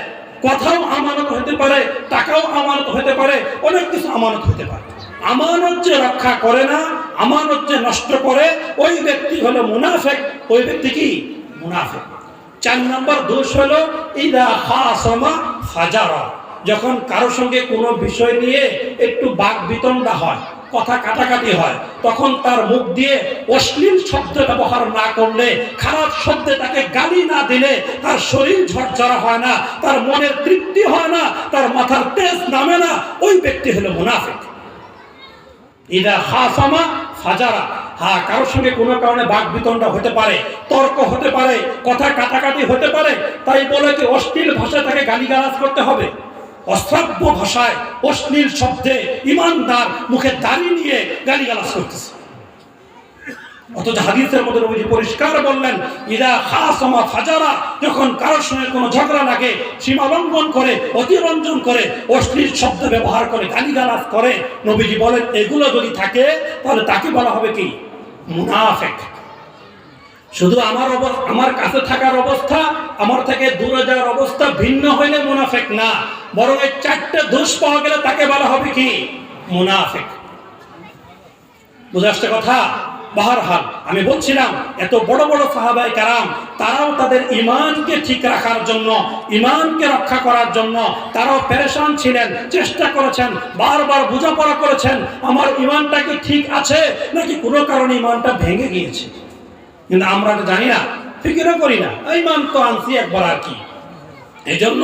কথাও আমানত হতে পারে, টাকাও আমানত হতে পারে, অনেক কিছু আমানত হতে পারে। আমানত যে রক্ষা করে না, আমানত যে নষ্ট করে, ওই ব্যক্তি হলো মুনাফিক। ওই ব্যক্তি কি? মুনাফিক। 4 নম্বর দোষ হলো ইদা খাসামা ফাজারা, যখন কারোর সঙ্গে কোনো বিষয় নিয়ে একটু বাক বিতণ্ডা হয়, কথা কাটাকাটি হয়, তখন তার মুখ দিয়ে অশ্লীল শব্দ ব্যবহার না করলে, খারাপ শব্দে তাকে গালি না দিলে তার শরীর ঝরঝরা হয় না, তার মনের তৃপ্তি হয় না, তার মাথার তেজ নামে না, ওই ব্যক্তি হলো মুনাফিক। ইদা খাসামা ফাজারা। হ্যাঁ, কারোর সঙ্গে কোনো কারণে বাক বিতণ্ডা হতে পারে, তর্ক হতে পারে, কথা কাটাকাটি হতে পারে, তাই বলে কি অশ্লীল ভাষায় তাকে গালিগালাজ করতে হবে? অশ্রাব্য ভাষায়, অশ্লীল শব্দে ইমানদার মুখে দাড়ি নিয়ে গালিগালাজ করতেছে। অথচ হাদিসের মধ্যে নবীজি পরিষ্কার বললেন, ইদা খাসামা ফাজারা, যখন কারোর সঙ্গে কোনো ঝগড়া লাগে, সীমা লঙ্ঘন করে, অতিরঞ্জন করে, অশ্লীল শব্দ ব্যবহার করে, গালিগালাজ করে, নবীজি বলেন এগুলো যদি থাকে তাহলে তাকে বলা হবে কি? মুনাফিক। শুধু আমার কাছে থাকার অবস্থা, আমার থেকে দূরে যাওয়ার অবস্থা ভিন্ন হইলে মুনাফিক না, বরং এই 4টা দোষ পাওয়া গেলে তাকে বলা হবে কি? মুনাফিক। বুঝে আসছে কথা? বাহরহাল আমি বলছিলাম, এত বড় বড় সাহাবায়ে কেরাম, তারাও তাদের ঈমানকে ঠিক রাখার জন্য, ঈমানকে রক্ষা করার জন্য তারাও পেরেশান ছিলেন, চেষ্টা করেছেন, বারবার বোঝাপড়া করেছেন, আমার ঈমানটা কি ঠিক আছে নাকি কোনো কারণে ঈমানটা ভেঙে গিয়েছে। কিন্তু আমরা তো জানি না, ফিকিরও করি না, ঈমান তো আনছি একবার, আর কি। এই জন্য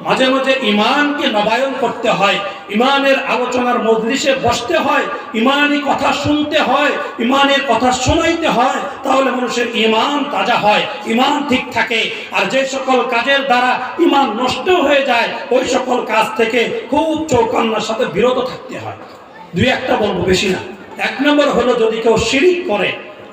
মাঝে মাঝে ঈমানকে নবায়ন করতে হয়, ঈমানের আলোচনার মজলিসে বসতে হয়, ঈমানি কথা শুনতে হয়, ঈমানের কথা শোনাইতে হয়, তাহলে মানুষের ঈমান তাজা হয়, ঈমান ঠিক থাকে। আর যে সকল কাজের দ্বারা ঈমান নষ্ট হয়ে যায়, ওই সকল কাজ থেকে খুব চৌকান্নার সাথে বিরত থাকতে হয়। 2-1টা বলবো, বেশি না। 1 নম্বর হলো যদি কেউ শিরিক করে,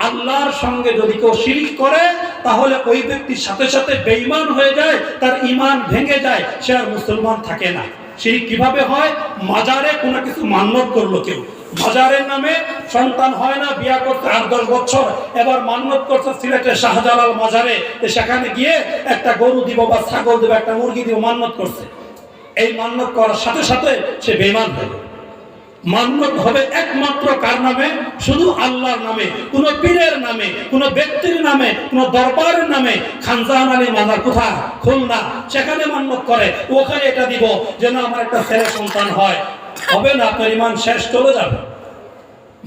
আল্লাহর সঙ্গে যদি কেউ শিরিক করে, তাহলে ওই ব্যক্তির সাথে সাথে বেঈমান হয়ে যায়, তার ঈমান ভেঙে যায়, সে আর মুসলমান থাকে না। শিরিক কিভাবে হয়? মাজারে কোনো কিছু মান্যত করলো কেউ, মাজারের নামে সন্তান হয় না, বিয়া করতে 8-10 বছর, এবার মান্যত করছে সিলেটের শাহজালাল মাজারে, সেখানে গিয়ে একটা গরু দিব বা ছাগল দিব, একটা মুরগি দিব, মান্যত করছে। এই মান্যত করার সাথে সাথে সে বেঈমান হয়ে যায়। মান্যত হবে একমাত্র কার নামে? শুধু আল্লাহর নামে, কোন পীরের নামে, কোন ব্যক্তির নামে, কোন দরবারের নামে। খানজাহান আলী মাজার কোথায়? খুলনা, সেখানে মান্যত করে, ওখানে এটা দিব যেন আমার একটা ছেলে সন্তান হয়। হবে না, আপনার ঈমান শেষ, চলে যাবে।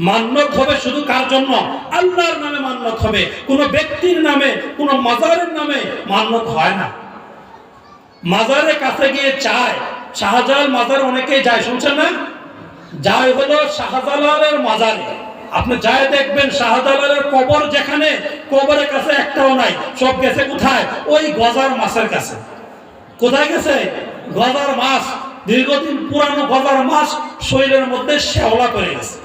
মান্যত হবে শুধু কার জন্য? আল্লাহর নামে মান্যত হবে, কোন ব্যক্তির নামে, কোন মাজারের নামে মান্যত হয় না। মাজারের কাছে গিয়ে চায়, শাহজালাল মাজার অনেকেই যায়, শুনছেন না? যাই হলো শাহজালালের মাজারে, আপনি যাই দেখবেন শাহজালালের কবর, যেখানে কবরের কাছে একটাও নাই, সব গেছে কোথায়? ওই গজার মাছের কাছে। কোথায় গেছে? গজার মাছ, দীর্ঘদিন পুরানো গজার মাছ শরীরের মধ্যে শ্যাওলা করে গেছে।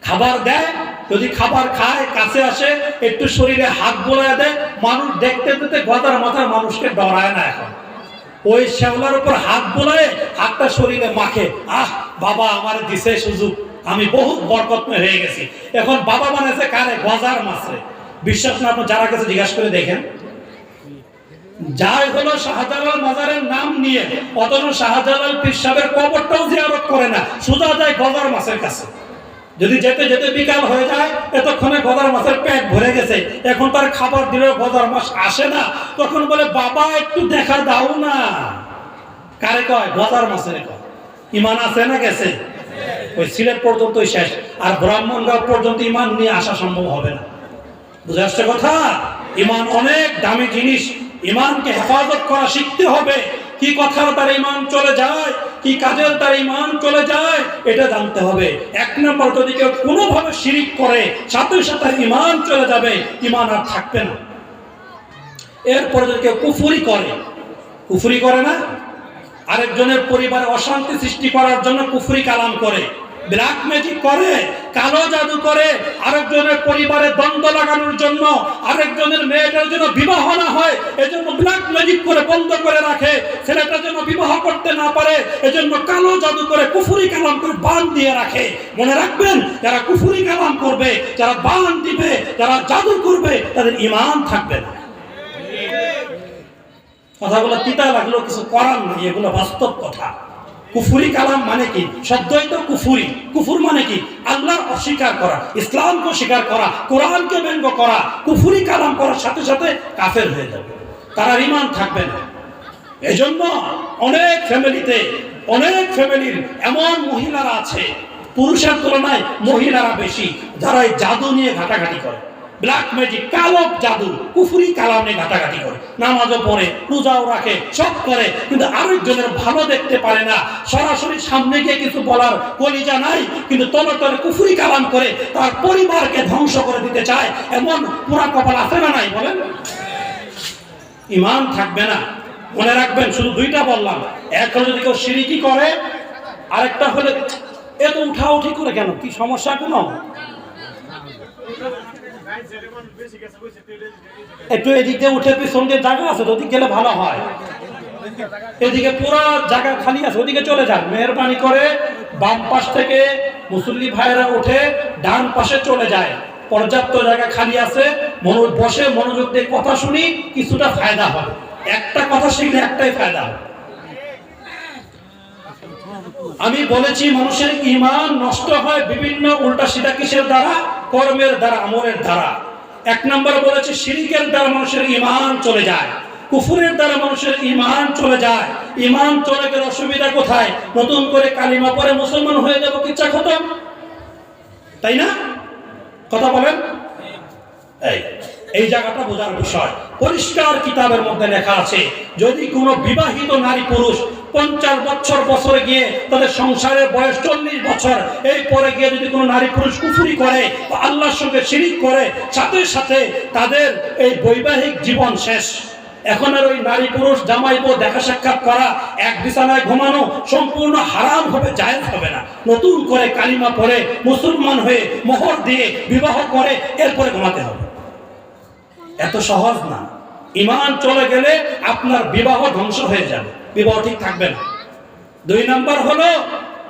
খাবার দেয়, যদি খাবার খায়, কাছে আসে, একটু শরীরে হাত বোলায় দেয়, মানুষ দেখতে দেখতে গজার মাথার মানুষকে ডরায় না এখন। ওই শ্যাওলার উপর হাত বোলায়, হাতটা শরীরে মাখে, আহ বাবা আমার দিছে সুযোগ, আমি বহুত বরকতময় হয়ে গেছি। এখন বাবা বানাইছে কারে? গজার মাছে। বিশ্বাস না, আপনি যারা কাছে জিজ্ঞাসা করে দেখেন, যাই হলো শাহজালাল মাজারের নাম নিয়ে, অথচ শাহজালাল পীর সাহেবের কবরটাও জিয়ারত করে না, সোজা যায় গজার মাছের কাছে। যদি যেতে যেতে বিকাল হয়ে যায়, এতক্ষণে গজার মাছের পেট ভরে গেছে, এখন তার খাবার দিলেও গজার মাছ আসে না, তখন বলে বাবা একটু দেখা দাও না। কারে কয়? গজার মাছের কয়। ইমান আছে না গেছে? ওই সিলেট পর্যন্তই শেষ, আর ব্রাহ্মণগাঁও পর্যন্ত ইমান নিয়ে আসা সম্ভব হবে না। বুঝে আসছে কথা? ইমান অনেক দামি জিনিস, ইমানকে হেফাজত করা শিখতে হবে। কি কথার তার ইমান চলে যায়, কি কাজের তার ইমান চলে যায়, এটা জানতে হবে। এক নম্বর, যদি কেউ কোনোভাবে শিরিক করে, সাথে সাথে ইমান চলে যাবে, ইমান আর থাকবে না। এরপরে যদি কেউ কুফরি করে না, আরেকজনের পরিবারে অশান্তি সৃষ্টি করার জন্য কুফরি কালাম করে, ব্ল্যাক ম্যাজিক করে, কালো জাদু করে, আরেকজনের পরিবারে দ্বন্দ্ব লাগানোর জন্য, আরেকজনের মেয়েটার জন্য বিবাহ না হয় এজন্য ব্ল্যাক ম্যাজিক করে বন্ধ করে রাখে, ছেলেটার জন্য বিবাহ করতে না পারে এজন্য কালো জাদু করে, কুফরি কালাম করে বান দিয়ে রাখে। মনে রাখবেন, যারা কুফরি কালাম করবে, যারা বান দিবে, যারা জাদু করবে, তাদের ঈমান থাকবে না। কথাগুলো তিতা লাগলেও কিছু করার নেই, এগুলো বাস্তব কথা। কুফরি কালাম মানে কি? শব্দই তো কুফরি। কুফুর মানে কি? আল্লাহর অস্বীকার করা, ইসলামকে অস্বীকার করা, কোরআনকে ব্যঙ্গ করা। কুফরি কালাম করার সাথে সাথে কাফের হয়ে যাবে, তারা ঈমান থাকবে না। এজন্য অনেক ফ্যামিলির এমন মহিলারা আছে, পুরুষের তুলনায় মহিলারা বেশি, যারা এই জাদু নিয়ে ঘাটাঘাটি করে, ব্ল্যাক ম্যাজিক, কালো জাদু, কুফরি কালাম নিয়ে ঘাটাঘাটি করে, নামাজও পড়ে, রোজাও রাখে, সব করে, কিন্তু আরেকজনের ভালো দেখতে পারে না। সরাসরি সামনে গিয়ে কিছু বলার কলিজা নাই, কিন্তু তলে তলে কুফরি কালাম করে তার পরিবারকে ধ্বংস করে দিতে চায়। এমন পুরা কপাল আছে না নাই বলেন? ঈমান থাকবে না। মনে রাখবেন, শুধু দুইটা বললাম, এক হলো যদি কেউ শিরকি করে, আরেকটা হলে এত উঠাউঠি করে কেন, কি সমস্যা? কোনো একটু এদিকে উঠে পিছন দিয়ে জায়গা আছে, ওদিকে গেলে ভালো হয়। এদিকে পুরো জায়গা খালি আছে, ওদিকে চলে যান। মেহরবানি করে বাম পাশ থেকে মুসল্লি ভাইয়েরা উঠে ডান পাশে চলে যায়, পর্যাপ্ত জায়গা খালি আছে। বসে মনোযোগ দিয়ে কথা শুনি, কিছুটা ফায়দা হবে। একটা কথা শিখলে একটাই ফায়দা হবে। আমি বলেছি, মানুষের ঈমান নষ্ট হয় বিভিন্ন উল্টা সিধা কিসের দ্বারা? কর্মের দ্বারা, আমলের দ্বারা। এক নম্বর বলেছি, শিরকের দ্বারা মানুষের ঈমান চলে যায়, কুফরের দ্বারা মানুষের ঈমান চলে যায়। ঈমান চলে গেলে অসুবিধা কোথায়? নতুন করে কালিমা পড়ে মুসলমান হয়ে যাব, কিচ্ছা খতম, তাই না? কথা বলেন। এই জায়গাটা বোঝার বিষয়। পরিষ্কার কিতাবের মধ্যে লেখা আছে, যদি কোনো বিবাহিত নারী পুরুষ 50 বছরে গিয়ে তাদের সংসারের বয়স 40 বছর, এই পরে গিয়ে যদি কোনো নারী পুরুষ কুফরি করে বা আল্লাহর সঙ্গে শিরিক করে, সাথে সাথে তাদের এই বৈবাহিক জীবন শেষ। এখন আর ওই নারী পুরুষ জামাই বউ দেখা সাক্ষাৎ করা, এক বিছানায় ঘুমানো সম্পূর্ণ হারাম হবে, জায়েজ হবে না। নতুন করে কালিমা পড়ে মুসলমান হয়ে মোহর দিয়ে বিবাহ করে এরপরে ঘুমাতে হবে। এত সহজ না। ঈমান চলে গেলে আপনার বিবাহ ধ্বংস হয়ে যাবে, বিবাহ ঠিক থাকবে না। 2 নম্বর হলো,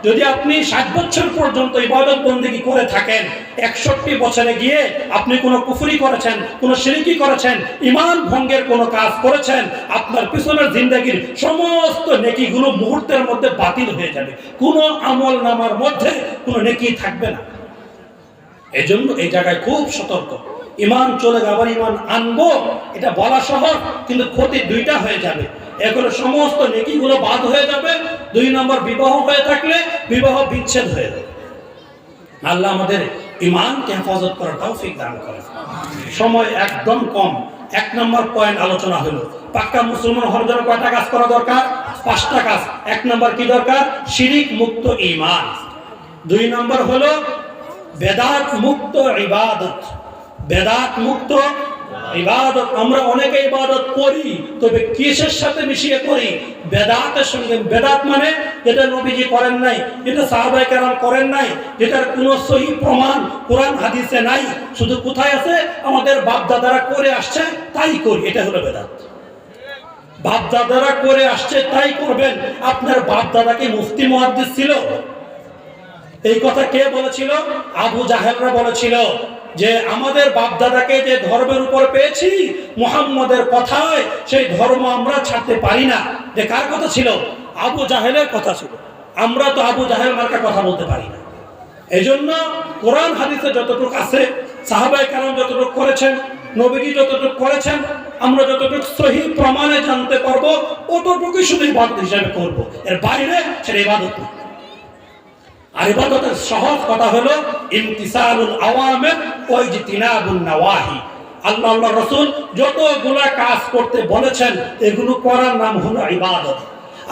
যদি আপনি 60 বছর পর্যন্ত ইবাদত বন্দেগী করে থাকেন, 61 বছরে গিয়ে আপনি কোনো কুফরি করেছেন, কোনো শিরকি করেছেন, ঈমান ভঙ্গের কোনো কাজ করেছেন, আপনার পিছনের জিন্দেগির সমস্ত নেকিগুলো মুহূর্তের মধ্যে বাতিল হয়ে যাবে। কোনো আমল নামার মধ্যে কোনো নেকি থাকবে না। এজন্য এই জায়গায় খুব সতর্ক। ঈমান চলে যাবে, আবার ঈমান আনবো, এটা বলা সহজ, কিন্তু ক্ষতি দুইটা হয়ে যাবে। এগুলো সমস্ত নেকিগুলো বাদ হয়ে যাবে। 2 নম্বর, বিবাহ হয়ে থাকলে বিবাহ বিচ্ছেদ হয়ে যাবে। আল্লাহ আমাদের ঈমানকে হেফাজত করার তৌফিক দান করেন। সময় একদম কম। 1 নম্বর পয়েন্ট আলোচনা হলো, পাক্কা মুসলমান হওয়ার জন্য কয়টা কাজ করা দরকার? 5টা কাজ। 1 নম্বর কি দরকার? শিরিক মুক্ত ঈমান। 2 নম্বর হলো বেদাত মুক্ত ইবাদত। বেদাত মুক্ত ইবাদত। আমরা অনেকে ইবাদত করি, তবে কিসের সাথে মিশিয়ে করি? বেদাতের সঙ্গে। বেদাত মানে যেটা নবীজি করেন নাই, যেটা সাহাবায়ে কেরাম করেন নাই, যেটার কোনো সহিহ প্রমাণ কোরআন হাদিসে নাই, শুধু কোথায় আছে? আমাদের বাপ দাদারা করে আসছে তাই করি, এটা হলো বেদাত। বাপ দাদারা করে আসছে তাই করবেন। আপনার বাপ দাদা কি মুফতি মুহাদ্দিস ছিল? এই কথা কে বলেছিল? আবু জাহেলরা বলেছিল। যে আমাদের বাপদাদাকে যে ধর্মের উপর পেয়েছি মুহাম্মদের কথায়, সেই ধর্ম আমরা ছাড়তে পারি না। যে কার কথা ছিল? আবু জাহেলের কথা ছিল। আমরা তো আবু জাহেল মার্কা কথা বলতে পারি না। এই জন্য কোরআন হাদিসে যতটুকু আছে, সাহাবায়ে কেরাম যতটুকু করেছেন, নবীজি যতটুকু করেছেন, আমরা যতটুকু সহিহ প্রমাণে জানতে পারবো ততটুকুই শুধু ইবাদত হিসেবে করব। এর বাইরে সেটা ইবাদত না। আর ইবাদতের সহজ কথা হলো ইমতিসালুল আওয়ামির ওয়া ইজতিনাবুন নওয়াহি। আল্লাহ আল্লাহ রাসূল যতগুলা কাজ করতে বলেছেন এগুলো করার নাম হলো ইবাদত।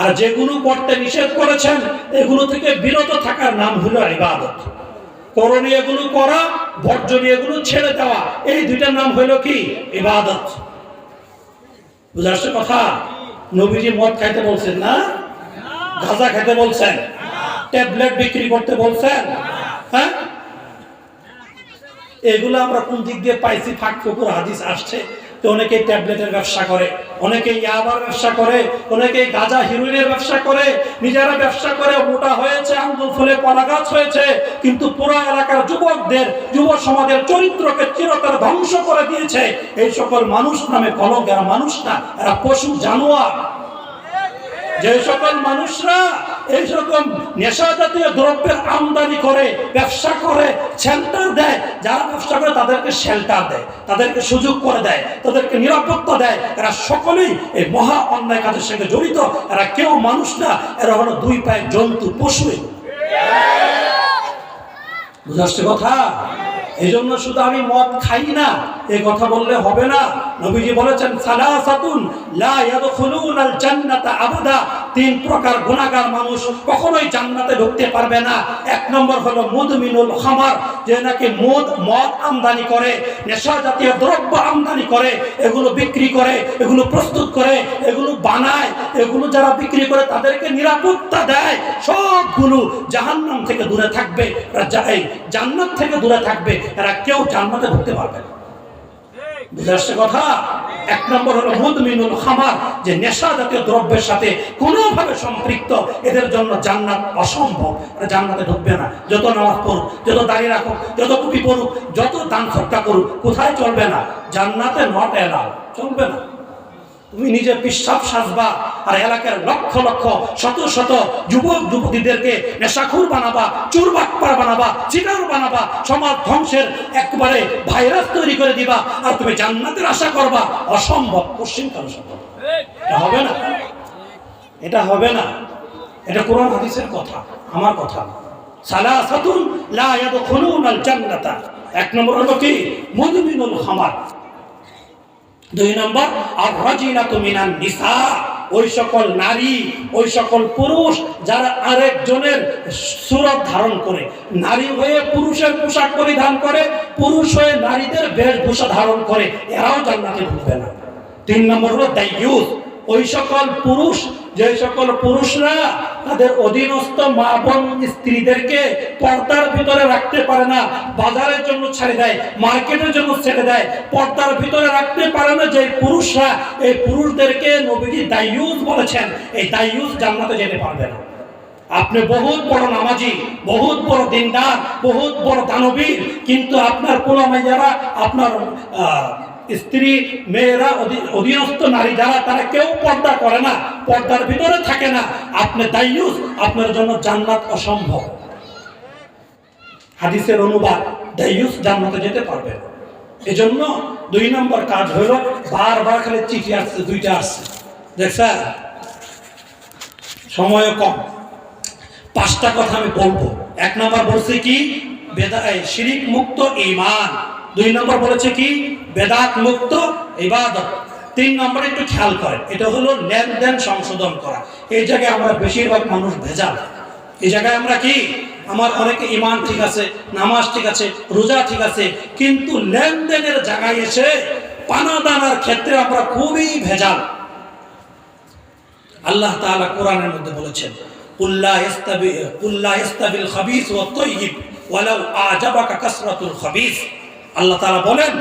আর যেগুলো করতে নিষেধ করেছেন এগুলো থেকে বিরত থাকার নাম হলো ইবাদত। করণীয় এগুলো করা, বর্জনীয় এগুলো ছেড়ে দেওয়া, এই দুইটার নাম হলো কি? ইবাদত। বুঝা আসছে কথা? নবীজি মদ খাইতে বলছেন না? গাঁজা খেতে বলছেন? ট্যাবলেট বিক্রি করতে বলছেন? হ্যাঁ, এগুলো আমরা কোন দিক দিয়ে পাইছি? ফাঁক ফুকুর হাদিস আসছে। তো অনেকেই ট্যাবলেটের ব্যবসা করে, অনেকেই ইয়াবার ব্যবসা করে, অনেকেই গাঁজা হিরোইনের ব্যবসা করে, নিজেরা ব্যবসা করে মোটা হয়েছে, আঙ্গুল ফুলে কলা গাছ হয়েছে, কিন্তু পুরো এলাকার যুবকদের, যুব সমাজের চরিত্রকে চিরতরে ধ্বংস করে দিয়েছে। এই সকল মানুষ নামে কলঙ্ক। এরা মানুষ না, এরা পশু জানোয়ার। যে সকল মানুষরা এই রকম নেশা জাতীয় দ্রব্যের আমদানি করে, ব্যবসা করে, শেল্টার দেয়, যারা ব্যবসা করে তাদেরকে শেল্টার দেয়, তাদেরকে সুযোগ করে দেয়, তাদেরকে নিরাপত্তা দেয়, এরা সকলেই এই মহা অন্যায় কাজের সঙ্গে জড়িত। এরা কেউ মানুষ না, এরা হলো দুই পায়ের জন্তু, পশু। বুঝাচ্ছে কথা? এই জন্য শুধু আমি মদ খাই না এই কথা বললে হবে না। নবীজি বলেছেন সালাসাতুন লা ইয়াদখুলুনাল জান্নাতা আবাদা। তিন প্রকার গুনাহগার মানুষ কখনোই জান্নাতে ঢুকতে পারবে না। এক নম্বর হলো মুদমিনুল খামার, যে নাকি মদ আমদানি করে, নেশা জাতীয় দ্রব্য আমদানি করে, এগুলো বিক্রি করে, এগুলো প্রস্তুত করে, এগুলো বানায়, এগুলো যারা বিক্রি করে তাদেরকে নিরাপত্তা দেয়, সবগুলো জাহান্নাম থেকে দূরে থাকবে, জান্নাত থেকে দূরে থাকবে। এরা কেউ জান্নাতে ঢুকতে পারবে না। বুঝে আসছে কথা? এক নম্বর হলো মুদমিনুল খামার, যে নেশা জাতীয় দ্রব্যের সাথে কোনোভাবে সম্পৃক্ত, এদের জন্য জান্নাত অসম্ভব। জান্নাতে ঢুকবে না। যত নামাজ পড়ুক, যত দাঁড়িয়ে রাখুক, যত টুপি পড়ুক, যত দান সৎকার করুক, কোথায় চলবে না? জান্নাতে নট এলাও, চলবে না। তুমি নিজে পিশাব সাজবা আর এলাকার লক্ষ লক্ষ শত শত যুবক যুবতীদেরকে নেশাখোর বানাবা, চোরবাটপার বানাবা, চিটার বানাবা, সমাজ ধ্বংসের একবারে ভাইরাস তৈরি করে দিবা, আর তুমি জান্নাতের আশা করবা? অসম্ভব, কোশ্চিনকাল সম্ভব। এটা হবে না, এটা হবে না। এটা কোরআন হাদিসের কথা, আমার কথা। সালাসাতুন লা ইয়াদখুলুনাল জান্নাতা। এক নম্বর হলো কি? মুদমিনুল খামার। দুই নম্বর আর রাজিনাতু মিনান নিসা, ওই সকল নারী, ওই সকল পুরুষ যারা আরেকজনের সুরত ধারণ করে, নারী হয়ে পুরুষের পোশাক পরিধান করে, পুরুষ হয়ে নারীদের বেশভূষা ধারণ করে, এরাও জান্নাতে ঢুকবে না। তিন নম্বর হলো দাইয়ুস, ওই সকল পুরুষ, যে সকল পুরুষরা তাদের অধীনস্থ মা বোন স্ত্রীদেরকে পর্দার ভিতরে রাখতে পারে না, বাজারের জন্য ছেড়ে দেয়, মার্কেটের জন্য ছেড়ে দেয়, পর্দার ভিতরে রাখতে পারে না, যে পুরুষরা, এই পুরুষদেরকে নবীজি দাইয়ুস বলেছেন। এই দাইয়ুস জান্নাতে যেতে পারবে না। আপনি বহুত বড় নামাজি, বহুত বড় দিনদার, বহুত বড় দানবীর, কিন্তু আপনার পোলামাইয়ারা, আপনার স্ত্রী, মেয়েরা, অধীনস্থ নারী যারা, তারা কেউ পর্দা করে না, পর্দার ভিতরে থাকে না, আপনি দাইয়ুস, আপনার জন্য জান্নাত অসম্ভব। হাদিসের অনুবাদ, দাইয়ুস জান্নাতে যেতে পারবে না। এজন্য দুই নম্বর কাজ হলো, বারবার খালি চিঠি আসছে, দুইটা আসছে, দেখছেন? সময় কম, পাঁচটা কথা আমি বলবো। এক নম্বর বলছে কি? শিরিক মুক্ত ঈমান। দুই নম্বর বলেছে কি? বেদাত মুক্ত ইবাদত। তিন নম্বরে একটু খেয়াল করেন, এটা হলো লেনদেন সংশোধন করা। এই জায়গায় আমরা বেশিরভাগ মানুষ ভেজাল। এই জায়গায় আমরা কি? আমার অনেকে ঈমান ঠিক আছে, নামাজ ঠিক আছে, রোজা ঠিক আছে, কিন্তু লেনদেনের জায়গায় এসে পানা দানার ক্ষেত্রে আমরা খুবই ভেজাল। আল্লাহ তাআলা কোরআনের মধ্যে বলেছেন, কুল্লা ইস্তাবিল খাবিস ওয়াত তাইয়িব ওয়ালাউ আজাবাকা কাসরাতুল খাবিস। আল্লাহ তাআলা বলেন,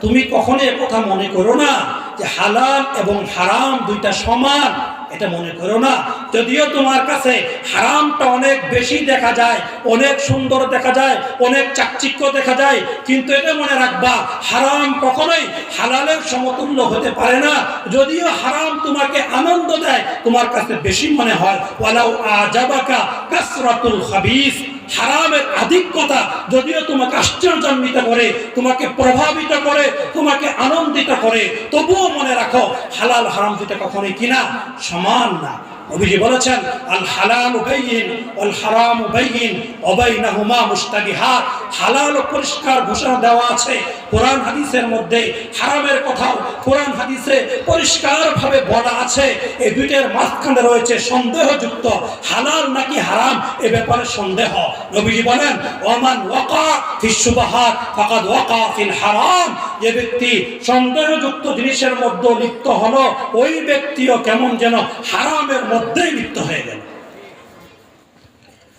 তুমি কখনো একথা মনে করো না যে হালাল এবং হারাম দুইটা সমান, এটা মনে করো না। যদিও তোমার কাছে হারামটা অনেক বেশি দেখা যায়, অনেক সুন্দর দেখা যায়, অনেক চাকচিক্য দেখা যায়, কিন্তু এটা মনে রাখবা হারাম কখনোই হালালের সমতুল্য হতে পারে না। যদিও হারাম তোমাকে আনন্দ দেয়, তোমার কাছে বেশি মনে হয় ওয়ালাউ আজাবাকা কাসরাতুল খাবিস, হারামের আধিক্যতা যদিও তোমাকে আশ্চর্যান্বিত করে, তোমাকে প্রভাবিত করে, তোমাকে আনন্দিত করে, তবুও মনে রাখো হালাল হারাম দুটো কখনোই কিনা সমান না। নবীজি বলেছেন আল হালাল বাইয়িন ওয়াল হারাম বাইয়িন ওয়া বাইনাহুমা মুশতাবিহাত। হালাল পরিষ্কার ঘোষণা দেওয়া আছে কোরআন হাদিসের মধ্যে, হারামের কথাও কোরআন হাদিসে পরিষ্কারভাবে বলা আছে। এই দুইটার মাঝখানে রয়েছে সন্দেহযুক্ত, হালাল নাকি হারাম এ ব্যাপারে সন্দেহ। নবীজি বলেন ওমান ওয়াকা ফিশ শুবহাত ফাকাদ ওয়াকা ফিল হারাম, যে ব্যক্তি সন্দেহযুক্ত জিনিসের মধ্যে লিপ্ত হলো ওই ব্যক্তিও কেমন যেন হারামের মধ্যেই লিপ্ত হয়ে গেল।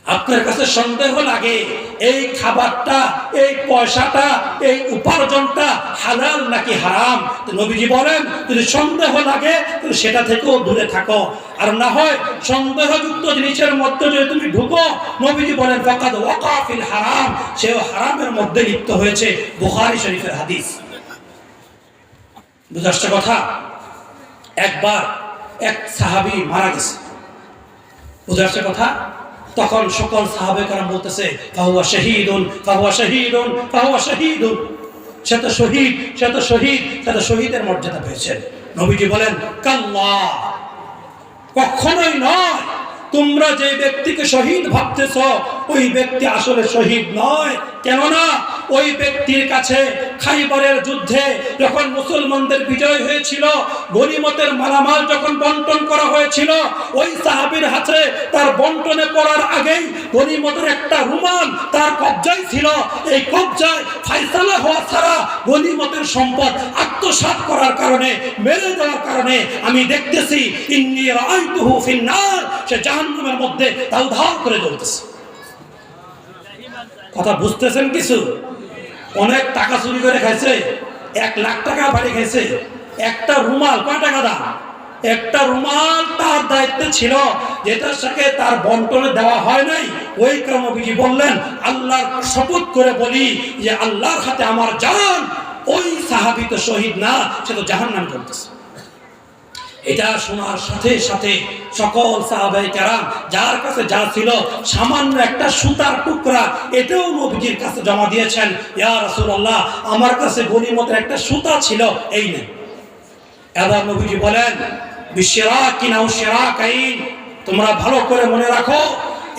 আপনার কাছে সন্দেহ লাগে এই খাবারটা, এই পয়সাটা, এই উপার্জনটা হালাল নাকি হারাম, তো নবীজি বলেন যদি সন্দেহ লাগে তুমি সেটা থেকেও দূরে থাকো। আর না হয় সন্দেহযুক্ত জিনিসের মধ্যে যদি তুমি ঢুকো, নবীজি বলেন ফাকাদ ওয়াকা ফিল হারাম, সেও হারামের মধ্যে লিপ্ত হয়েছে। বুখারী শরীফের হাদিস। বুঝাচ্ছে কথা? একবার এক সাহাবী মারা গেছে, বুঝাচ্ছে কথা? তখন সকল সাহাবে কেরাম বলতেছে ফাহুয়া শাহীদুন ফাহুয়া শাহীদুন ফাহুয়া শাহীদুন, সে তো শহীদ, সে তো শহীদ, সে তো শহীদের মর্যাদা পেয়েছেন। নবীজি বলেন কাল্লা, কখনোই নয়, তোমরা যে ব্যক্তিকে শহীদ ভাবতেছ ওই ব্যক্তি আসলে শহীদ নয়। কেননা ওই ব্যক্তির কাছে খাইবারের যুদ্ধে যখন মুসলমানদের বিজয় হয়েছিল, গনিমতের মালামাল যখন বন্টন করা হয়েছিল, ওই সাহাবীর হাতে তার বন্টনে পড়ার আগেই গনিমতের একটা রুমাল তার কবজায় ছিল। এই কবজায় ফায়সালা হওয়া ছাড়া গনিমতের সম্পদ আত্মসাৎ করার কারণে, মেরে দেওয়ার কারণে আমি দেখতেছি ইন্নী রাআইতুহু ফিন নার, সে জাহান্নামের মধ্যে দাউধাও করে জ্বলতেছে। কথা বুঝতেছেন কিছু? অনেক টাকা চুরি করে খাইছে, 1 লাখ টাকা বাড়ি খাইছে। একটা রুমাল কয় টাকা দাম? একটা রুমাল তার দায়িত্বে ছিল, যেটার সাথে তার বন্টনে দেওয়া হয় নাই। ওই নবীজি বললেন আল্লাহর শপথ করে বলি যে আল্লাহর হাতে আমার জান, ওই সাহাবী তো শহীদ না, সে তো জাহান্নামে জ্বলতেছে। এটা শোনার সাথে সাথে সকল সাহাবায়ে কেরাম যার কাছে যা ছিল সামান্য একটা সুতার টুকরা, এটাও নবীজির কাছে জমা দিয়েছেন। ইয়া রাসূলুল্লাহ, আমার কাছে গনিমতের একটা সুতা ছিল, এই নেই। এবার নবীজি বলেন বিশরাকিন আও শিরাকাইন, তোমরা ভালো করে মনে রাখো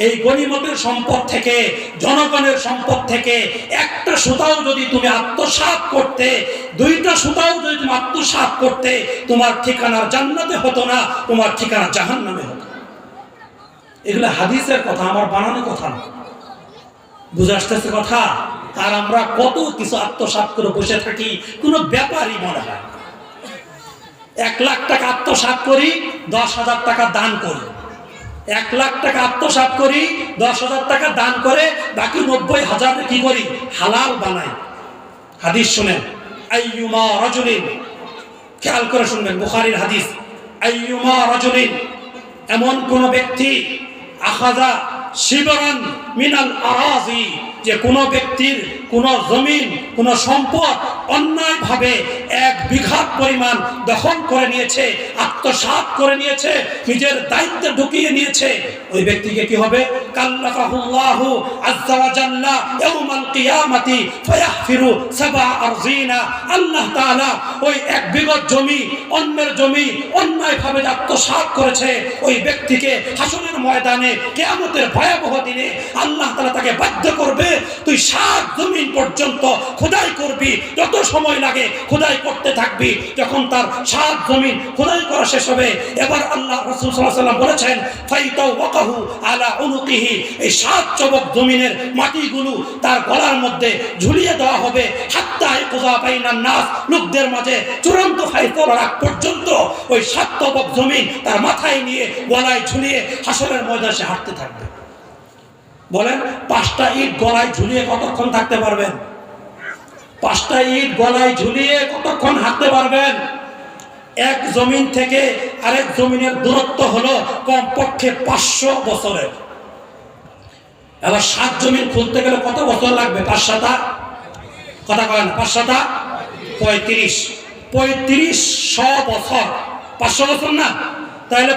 এই গনিমতের সম্পদ থেকে, জনগণের সম্পদ থেকে একটা সুতাও যদি তুমি আত্মসাৎ করতে, 2টা সুতাও যদি তুমি আত্মসাৎ করতে, তোমার ঠিকানা জান্নাতে হতো না, তোমার ঠিকানা জাহান্নামে হতো। এগুলো হাদিসের কথা, আমার বানানো কথা না। বুঝে আসতেছে কথা? আর আমরা কত কিছু আত্মসাৎ করে বসে থাকি, কোনো ব্যাপারই মনে হয়। 1 লাখ টাকা আত্মসাৎ করি, 10,000 টাকা দান করি। 1 লাখ টাকা আত্মসাৎ করি, 10,000 টাকা দান করে বাকি 90,000 কি করি? হালাল বানাই। হাদিস শুনেন, আইয়ুমা রাজুলিন, খেয়াল করে শুনবেন, বুখারীর হাদিস, আইয়ুমা রাজুলিন, এমন কোন ব্যক্তি, আখাযা শিবরান মিনাল আরাজি, যে কোনো ব্যক্তির কোন জমিন, কোন সম্পদ অন্যায়ভাবে 1 বিঘা পরিমাণ দখল করে নিয়েছে, আত্মসাৎ করে নিয়েছে, নিজের দায়িত্বে ঢুকিয়ে নিয়েছে, ওই ব্যক্তিকে কি হবে? কাল্লাফাহুল্লাহু আযজা ওয়া জাল্লা ইয়াউমাল কিয়ামাতি ফায়াহফিরু সাবআ আরজিনা। আল্লাহ তাআলা ওই 1 বিঘা জমি, অন্যের জমি অন্যায়ভাবে আত্মসাৎ করেছে, ওই ব্যক্তিকে হাসরের ময়দানে কিয়ামতের ভয়াবহ দিনে আল্লাহ তাআলা তাকে বাধ্য করবে, তুই 7 জমিন পর্যন্ত খোদাই করবি, যত সময় লাগে খোদাই করতে থাকবি। যখন তার 7 জমিন খোদাই করা শেষ হবে, এবার আল্লাহ রাসূল সাল্লাল্লাহু আলাইহি ওয়াসাল্লাম বলেছেন ফাইতাওয়াকাহু আলা উনুকিহি, এই 7 চবক জমিনের মাটিগুলো তার গলার মধ্যে ঝুলিয়ে দেওয়া হবে, হাত্তা ইকযা বাইনান নাস, লোকদের মাঝে চূড়ান্ত ফায়সালা রাখ পর্যন্ত ওই 7 চবক জমিন তার মাথায় নিয়ে গলায় ঝুলিয়ে হাসরের ময়দানে সে হাঁটতে থাকবে। বলেন 5টা ইট গলায় ঝুলিয়ে কতক্ষণ থাকতে পারবেন? 5টা ইট গলায় ঝুলিয়ে কতক্ষণ হাঁটতে পারবেন? এক জমিন থেকে আরেক জমিনের দূরত্ব হলো কমপক্ষে 500 বছরের। এবার 7 জমিন খুলতে গেলে কত বছর লাগবে? 5 কথা কয় না, 5 3500 বছর। 500 বছর না, তাহলে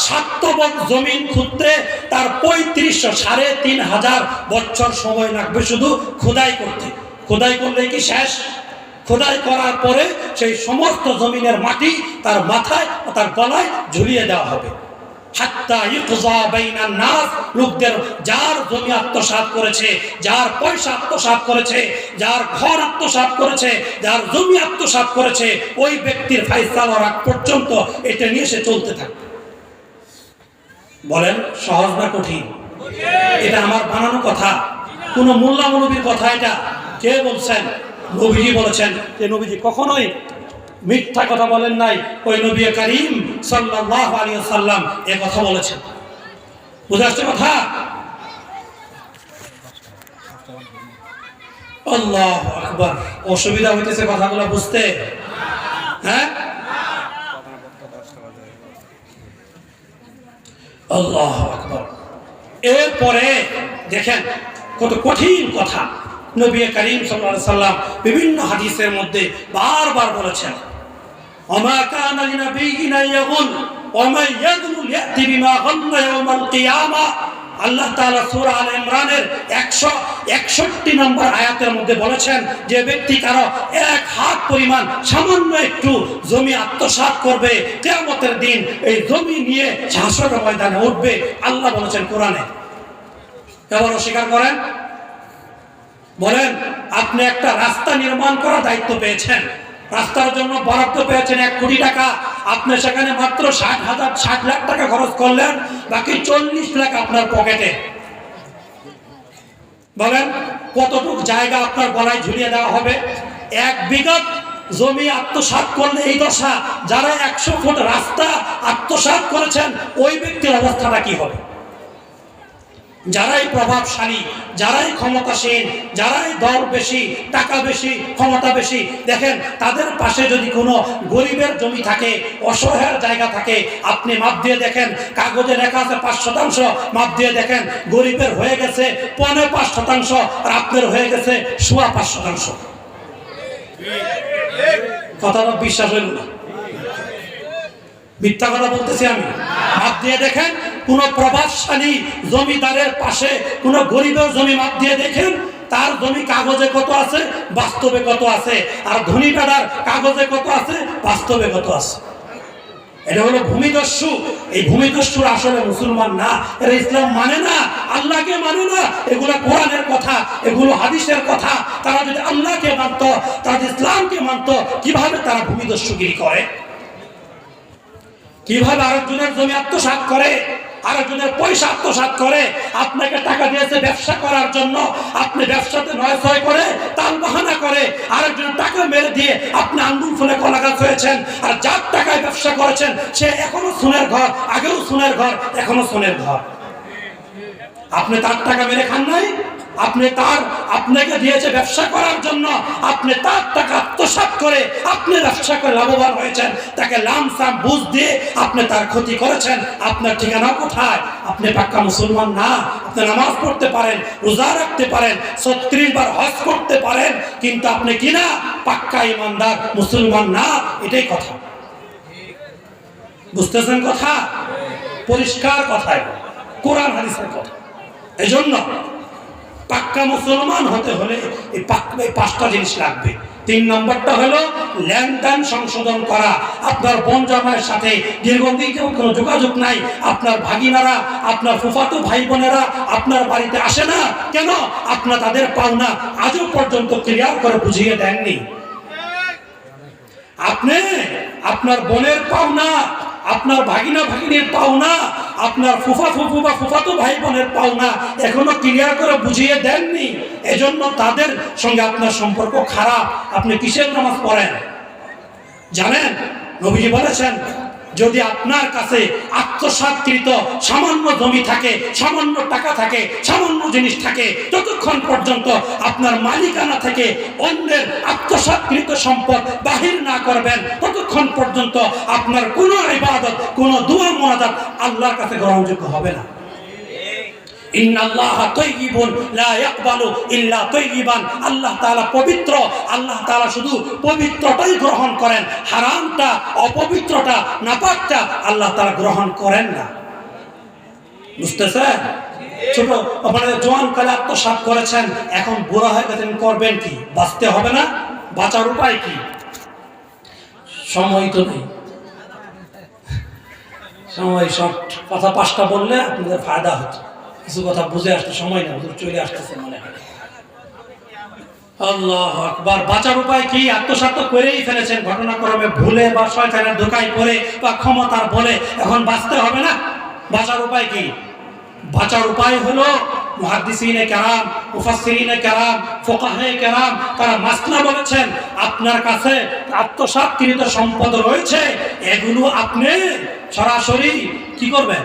7 জমিন খুঁজতে তার 3500 3500 বছর সময় লাগবে শুধু খোদাই করতে। খোদাই করলে কি শেষ? খোদাই করার পরে সেই সমস্ত জমিনের মাটি তার মাথায় তার গলায় ঝুলিয়ে দেওয়া হবে। হাত্তা ইকযা বাইনান নাস, লোকদের যার জমি আত্মসাৎ করেছে, যার পয়সা আত্মসাৎ করেছে, যার ঘর আত্মসাৎ করেছে, যার জমি আত্মসাৎ করেছে, ওই ব্যক্তির ফায়সালা রাখ পর্যন্ত এটা নিয়ে সে চলতে থাকবে। বলেন সহজ না কঠিন? এটা আমার বানানো কথা, কোন মোল্লা মৌলবীর কথা? এটা কে বলছেন? নবীজি বলেছেন। যে নবীজি কখনোই মিথ্যা কথা বলেন নাই, ওই নবী করিম সাল্লাল্লাহু আলাইহি ওয়াসাল্লাম এই কথা বলেছেন। বুঝা আসছে কথা? আল্লাহু আকবার। অসুবিধা হইতেছে কথাগুলো বুঝতে? হ্যাঁ, আল্লাহু আকবার। এরপরে দেখেন কত কঠিন কথা নবী করিম সাল্লাল্লাহু আলাইহি ওয়াসাল্লাম বিভিন্ন হাদিসের মধ্যে বারবার বলেছেন, ওমা কানা লিনাবিয়্যিন ইয়াগুল ওমা ইয়াগুল ইয়াতি বিমা গান্না ইয়াউমাল কিয়ামা। আল্লাহ তাআলা সূরা আলে ইমরানের 161 নম্বর আয়াতের মধ্যে বলেছেন, যে ব্যক্তি কারো 1 হাত পরিমাণ সামান্য একটু জমি আত্মসাৎ করবে, কিয়ামতের দিন এই জমি নিয়ে হাসরের ময়দানে উঠবে। আল্লাহ বলেছেন কোরআনে। এবার অস্বীকার করেন? বলেন, আপনি একটা রাস্তা নির্মাণ করার দায়িত্ব পেয়েছেন, রাস্তার জন্য বরাদ্দ পেয়েছেন 1 কোটি টাকা, আপনি সেখানে মাত্র 60 লাখ টাকা খরচ করলেন, বাকি 40 লাখ আপনার পকেটে। বলেন কতটুক জায়গা আপনার গলায় ঝুলিয়ে দেওয়া হবে? 1 বিঘা জমি আত্মসাৎ করলে এই দশা, যারা 100 ফুট রাস্তা আত্মসাৎ করেছেন ওই ব্যক্তির অবস্থাটা কি হবে? যারাই প্রভাবশালী, যারাই ক্ষমতাসীন, যারাই দল বেশি, টাকা বেশি, ক্ষমতা বেশি, দেখেন তাদের পাশে যদি কোনো গরিবের জমি থাকে, অসহায়ের জায়গা থাকে, আপনি মাপ দিয়ে দেখেন, কাগজে লেখা আছে 5%, মাপ দিয়ে দেখেন গরিবের হয়ে গেছে 5.5% আর আপনার হয়ে গেছে 5.5%। কথাটা বিশ্বাস হইল না? মিথ্যা কথা বলতেছি আমি? মাপ দিয়ে দেখেন, কোন প্রভাবশালী জমিদারের পাশে কোন গরিবের জমি মাপ দিয়ে দেখেন, তার জমি কাগজে কত আছে, বাস্তবে কত আছে, আর ধনী বেটার কাগজে কত আছে, বাস্তবে কত আছে। এটা হলো ভূমিদস্যু। এই ভূমিদস্যুর আসলে মুসলমান না, এরা ইসলাম মানে না, আল্লাহকে মানে না। এগুলো কোরআনের কথা, এগুলো হাদিসের কথা। তারা যদি আল্লাহকে মানত, তারা ইসলামকে মানত, কিভাবে তারা ভূমিদস্যুগিরি করে? কিভাবে আরেকজনের জমি আত্মসাৎ করে, আরেকজনের পয়সা আত্মসাৎ করে? আপনাকে টাকা দিয়েছে ব্যবসা করার জন্য, আপনি ব্যবসাতে নয় করে তাল বাহানা করে আরেকজনের টাকা মেরে দিয়ে আপনি আঙ্গুল ফুলে কলা গাছ হয়েছেন। আর যার টাকায় ব্যবসা করেছেন সে এখনো সোনের ঘর, আগেও সোনের ঘর, এখনো সোনের ঘর। আপনি তার টাকা মেরে খান নাই, আপনাকে দিয়েছে ব্যবসা করার জন্য, আপনি তার টাকা আত্মসাৎ করে আপনি ব্যবসা করে লাভবান হয়েছেন, তাকে লামসাম বুঝ দিয়ে আপনি তার ক্ষতি করেছেন। আপনার ঠিকানা কোথায়? আপনি পাক্কা মুসলমান না। আপনি নামাজ পড়তে পারেন, রোজা রাখতে পারেন, 36 বার হজ করতে পারেন, কিন্তু আপনি কিনা পাক্কা ইমানদার মুসলমান না। এটাই কথা, বুঝতেছেন কথা? পরিষ্কার কথায় কোরআন হাদিসের কথা। এজন্য পাক্কা মুসলমান হতে হলে এই 5টা জিনিস লাগবে। 3 নম্বরটা হলো লেনদেন সংশোধন করা। আপনার বোন জামাইয়ের সাথে দীর্ঘদিন কোনো যোগাযোগ নাই, আপনার ভাগিনারা, আপনার ফুফাতো ভাই বোনেরা আপনার বাড়িতে আসে না কেন? আপনার তাদের পাওনা আজও পর্যন্ত ক্লিয়ার করে বুঝিয়ে দেননি। আপনি আপনার বোনের পাওনা, আপনার ভাগিনা ভাগিনীর পাওনা, আপনার ফুফা ফুফু বা ফুফাতো ভাই বোনের পাওনা এখনো ক্লিয়ার করে বুঝিয়ে দেননি। এজন্য তাদের সঙ্গে আপনার সম্পর্ক খারাপ। আপনি কিসের নামাজ পড়েন জানেন? নবীজি বলেছেন, যদি আপনার কাছে আত্মসাৎকৃত সামান্য জমি থাকে, সামান্য টাকা থাকে, সামান্য জিনিস থাকে, ততক্ষণ পর্যন্ত আপনার মালিকানা থেকে অন্যের আত্মসাৎকৃত সম্পদ বাহির না করবেন, ততক্ষণ পর্যন্ত আপনার কোনো ইবাদত, কোনো দুআ মুনাজাত আল্লাহর কাছে গ্রহণযোগ্য হবে না। ইন্নাল্লাহা তাইয়্যিবুন লা ইয়াকবালু ইল্লা তাইয়্যিবান। আল্লাহ তাআলা পবিত্র, আল্লাহ তাআলা শুধু পবিত্রটাই গ্রহণ করেন, হারামটা, অপবিত্রটা, নাপাকটা আল্লাহ তাআলা গ্রহণ করেন না। বুঝতেছেন? ছোট আপনাদের জোয়ান কালে আত্মসাৎ করেছেন, এখন বুড়া হয়ে গেছেন, করবেন কি? বাঁচতে হবে না? বাঁচার উপায় কি? সময় তো নেই, সময় শর্ট। কথা 5টা বললে আপনাদের ফায়দা হতো, কিছু কথা বুঝে আসতে সময় না, চলে আসতেছে মনে হয়। আল্লাহু আকবার। বাঁচার উপায় কি? আত্মসাৎ করেই ফেলেছেন, ঘটনাক্রমে ভুলে বা শয়তানের ধোঁকায় পড়ে বা ক্ষমতার বলে, এখন বাঁচতে হবে না। বাঁচার উপায় কি? বাঁচার উপায় হলো মুহাদ্দিসিনে কেরাম, মুফাসসিরিনে কেরাম, ফুকাহে কেরাম তারা মাসলা বলেছেন, আপনার কাছে আত্মসাৎকৃত সম্পদ রয়েছে, এগুলো আপনি সরাসরি কি করবেন?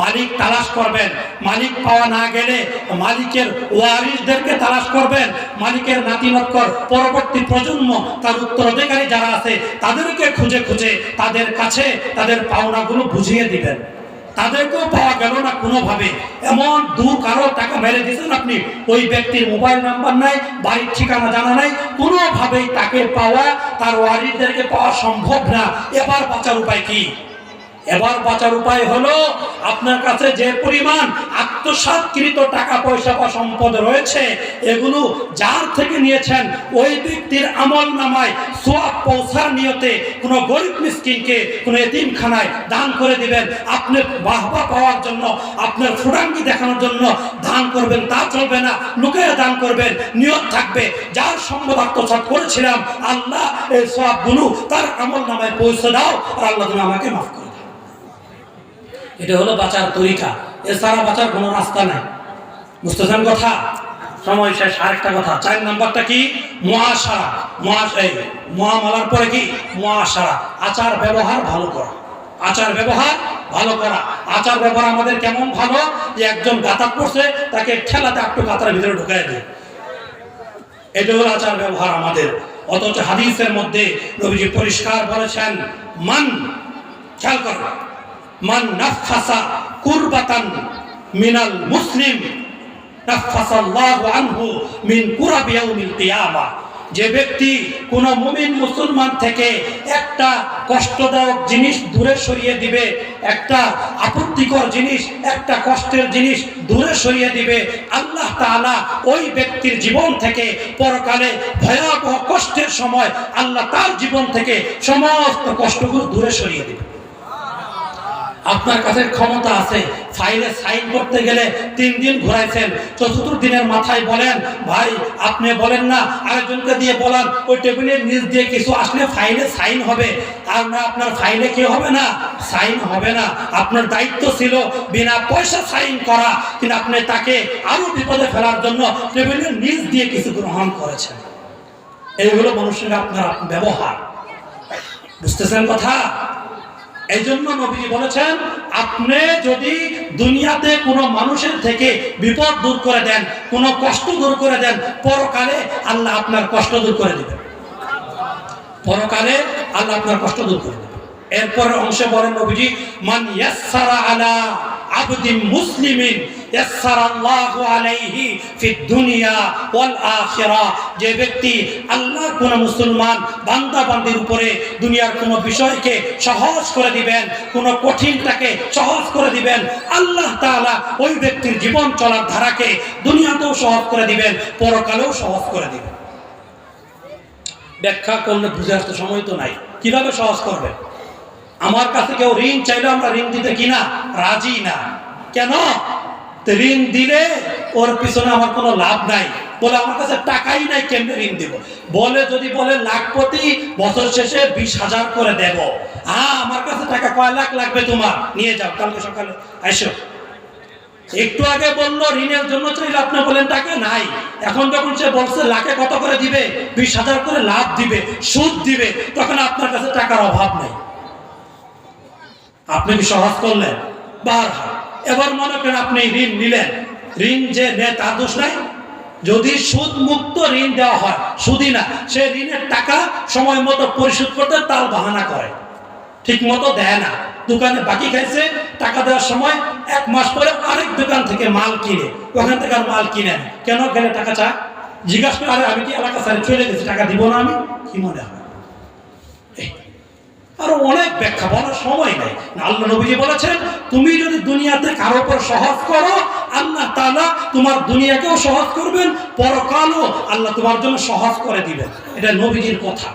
মালিক তালাশ করবেন। মালিক পাওয়া না গেলে মালিকের ওয়ারিসদেরকে তালাশ করবেন, মালিকের নাতিনক্কর, পরবর্তী প্রজন্ম, তার উত্তরাধিকারী যারা আছে তাদেরকে খুঁজে খুঁজে তাদের কাছে তাদের পাওনাগুলো বুঝিয়ে দিবেন। তাদেরকেও পাওয়া গেল না কোনোভাবে, এমন দূর কারো টাকা মেরে দিয়েছেন আপনি, ওই ব্যক্তির মোবাইল নাম্বার নাই, বাড়ির ঠিকানা জানা নাই, কোনোভাবেই তাকে পাওয়া, তার ওয়ারিসদেরকে পাওয়া সম্ভব না। এবার বাঁচার উপায় কি? এবার বাঁচার উপায় হলো আপনার কাছে যে পরিমাণ আত্মসাৎকৃত টাকা পয়সা বা সম্পদ রয়েছে, এগুলো যার থেকে নিয়েছেন ওই ব্যক্তির আমল নামায় সওয়াব পৌঁছার নিয়তে কোনো গরিব মিসকিনকে, কোনো এতিমখানায় দান করে দিবেন। আপনি বাহবা পাওয়ার জন্য, আপনার ফুটাঙ্গি দেখানোর জন্য দান করবেন তা চলবে না, লুকিয়ে দান করবেন, নিয়ত থাকবে যার সম্পদ আত্মসাৎ করেছিলাম আল্লাহ এই সওয়াবগুলো তার আমল নামায় পৌঁছে দাও, আর আল্লাহ তুমি আমাকে মাফ করো। এটা হলো বাঁচার তরিকা, এছাড়া বাঁচার কোনো রাস্তা নাই। বুঝতেছেন কথা? সময় শেষ। আরেকটা কথা, 4 নাম্বারটা কি? মুআশারা। মুআমালার পরে কি? মুআশারা, আচার ব্যবহার ভালো করা। আচার ব্যবহার ভালো করা। আচার ব্যবহার আমাদের কেমন ভালো? যে একজন গাতা পড়ছে, তাকে ঠেলাতে একটু গাতার ভিতরে ঢুকাই দেয়, এটা হলো আচার ব্যবহার আমাদের। অথচ হাদিসের মধ্যে নবীজি পরিষ্কার বলেছেন, মান, খেয়াল করো, মান নাফাসা কুরবাতান মিনাল মুসলিম নাফাসাল্লাহু আনহু মিন কুরাবি ইয়াউমিল কিয়ামা। যে ব্যক্তি কোন মুমিন মুসলমান থেকে একটা কষ্টদায়ক জিনিস দূরে সরিয়ে দিবে, একটা আপত্তিকর জিনিস, একটা কষ্টের জিনিস দূরে সরিয়ে দিবে, আল্লাহ তাআলা ওই ব্যক্তির জীবন থেকে পরকালে ভয়াবহ কষ্টের সময় আল্লাহ তার জীবন থেকে সমস্ত কষ্টগুলো দূরে সরিয়ে দিবে। আপনার কাছে ক্ষমতা আছে, ফাইলে সাইন করতে গেলে 3 দিন ঘুরাইছেন, 4th দিনের মাথায় বলেন, ভাই আপনি বলেন না, আরেকজনকে দিয়ে বলান, ওই টেবিলের নিচ দিয়ে কিছু আসলে ফাইলে সাইন হবে, আর না আপনার ফাইলে কি হবে না? সাইন হবে না। আপনার দায়িত্ব ছিল বিনা পয়সা সাইন করা, কিন্তু আপনি তাকে আরো বিপদে ফেলার জন্য টেবিলের নিচ দিয়ে কিছু গ্রহণ করেছেন। এইগুলো মানুষের আপনার ব্যবহার। বুঝতেছেন কথা? এই জন্য নবীজি বলেছেন, আপনি যদি দুনিয়াতে কোনো মানুষের থেকে বিপদ দূর করে দেন, কোনো কষ্ট দূর করে দেন, পরকালে আল্লাহ আপনার কষ্ট দূর করে দিবেন। পরকালে আল্লাহ আপনার কষ্ট দূর করে দিবেন। এরপর অংশে বলেন নবীজি, মান ইয়াসসারা আলা আবদিন মুসলিমিন ইয়াসসারাল্লাহু আলাইহি ফিদ দুনিয়া ওয়াল আখিরা। যে ব্যক্তি আল্লাহর কোন মুসলমান বান্দা বান্দির উপরে দুনিয়ার কোন বিষয়কে সহজ করে দিবেন, কোন কঠিনটাকে সহজ করে দিবেন, আল্লাহ তাআলা ওই ব্যক্তির জীবন চলার ধারাকে দুনিয়াতেও সহজ করে দিবেন, পরকালেও সহজ করে দিবেন। ব্যাখ্যা করলে বুঝে আসতে সময় তো নাই। কিভাবে সহজ করবে? আমার কাছে কেউ ঋণ চাইলে আমরা ঋণ দিতে কিনা রাজি না। কেন? ঋণ দিলে ওর পিছনে আমার কোনো লাভ নাই, বলে আমার কাছে টাকাই নাই, কেমনে ঋণ দিব? বলে যদি বলে লাখপতি, বছর শেষে 20,000 করে দেব। আমার কাছে টাকা কয় লাখ লাগবে তোমার, নিয়ে যাও, কালকে সকালে আইসো। একটু আগে বললো ঋণের জন্য চাইলে, আপনি বলেন টাকা নাই। এখন যখন সে বলছে লাখে কত করে দিবে, 20,000 করে লাভ দিবে, সুদ দিবে, তখন আপনার কাছে টাকার অভাব নেই। আপনি কি সহজ করলেন? বারবার। এবার মনে করেন আপনি ঋণ নিলেন, ঋণ যে নেয় তার দোষ নাই। যদি সুদ মুক্ত ঋণ দেওয়া হয়, সুদই না, সে ঋণের টাকা সময় মতো পরিশোধ করতে তাল বাহানা করে, ঠিক মতো দেয় না, দোকানে বাকি খাইছে, টাকা দেওয়ার সময় 1 মাস পরে আরেক দোকান থেকে মাল কিনে, ওখান থেকে আর মাল কিনে না, কেন গেলে টাকা চায়? জিজ্ঞাসা করে, আরে আমি কি এলাকা ছেড়ে চলে গেছি, টাকা দিব না আমি? কি মনে হয়? আরো অনেক ব্যাখ্যা বলার সময় নেই। আল্লাহ নবীজি বলেছেন, তুমি যদি দুনিয়াতে কারো উপর সহজ করো, আল্লাহ তাআলা তোমার দুনিয়াকেও সহজ করবেন, পরকালও আল্লাহ তোমার জন্য সহজ করে দিবেন। এটা নবীজির কথা।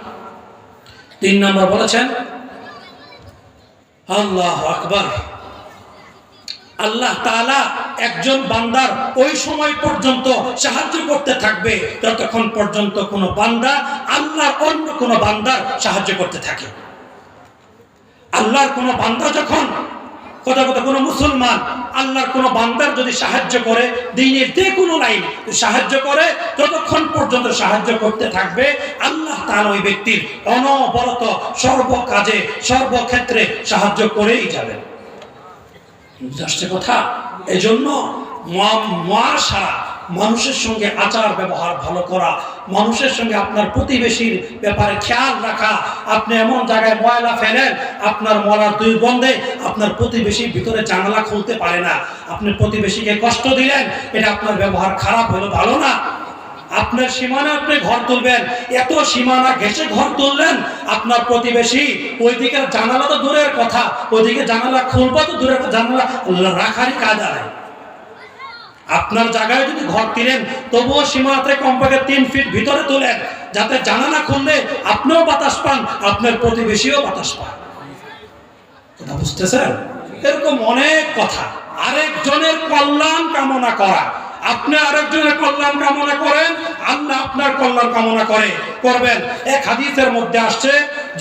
3 নম্বর বলেছেন, আল্লাহু আকবার, আল্লাহ তাআলা একজন বান্দার ওই সময় পর্যন্ত সাহায্য করতে থাকবে যতক্ষণ পর্যন্ত কোনো বান্দা আল্লাহর অন্য কোনো বান্দার সাহায্য করতে থাকে। আল্লাহর কোনো বান্দা যখন কোনো মুসলমান আল্লাহর কোনো বান্দার যদি সাহায্য করে, দ্বীনের যে কোনো লাইন সাহায্য করে, ততক্ষণ পর্যন্ত সাহায্য করতে থাকবে, আল্লাহ তাআলা ওই ব্যক্তির অনবরত সর্বকাজে সর্বক্ষেত্রে সাহায্য করেই যাবেন। বুঝতে কথা? এজন্য মুআশারা, মানুষের সঙ্গে আচার ব্যবহার ভালো করা, মানুষের সঙ্গে আপনার প্রতিবেশীর ব্যাপারে খেয়াল রাখা। আপনি এমন জায়গায় ময়লা ফেলেন, আপনার ময়লার দুর্গন্ধে আপনার প্রতিবেশীর ভিতরে জানালা খুলতে পারে না, আপনি প্রতিবেশীকে কষ্ট দিলেন, এটা আপনার ব্যবহার খারাপ হলো, ভালো না। আপনার সীমানা আপনি ঘর তুলবেন, এত সীমানা ঘেঁষে ঘর তুললেন, আপনার প্রতিবেশী ওইদিকে জানালা তো দূরের কথা, ওইদিকে জানালা খুলবা তো দূরের, জানালা রাখারই কাজ আর। আপনার জায়গায় যদি ঘর দিলেন, তবুও সীমানাতে কমপক্ষে 3 ফিট ভিতরে তোলেন, যাতে জানালা খুললে আপনিও বাতাস পান, আপনার প্রতিবেশীও বাতাস পান। কথা বুঝতেছেন? এরকম অনেক কথা। আরেকজনের কল্যাণ কামনা করা, আপনি আরেকজনের কল্যাণ কামনা করেন, আল্লাহ আপনার কল্যাণ কামনা করবেন। এক হাদিসের মধ্যে আসছে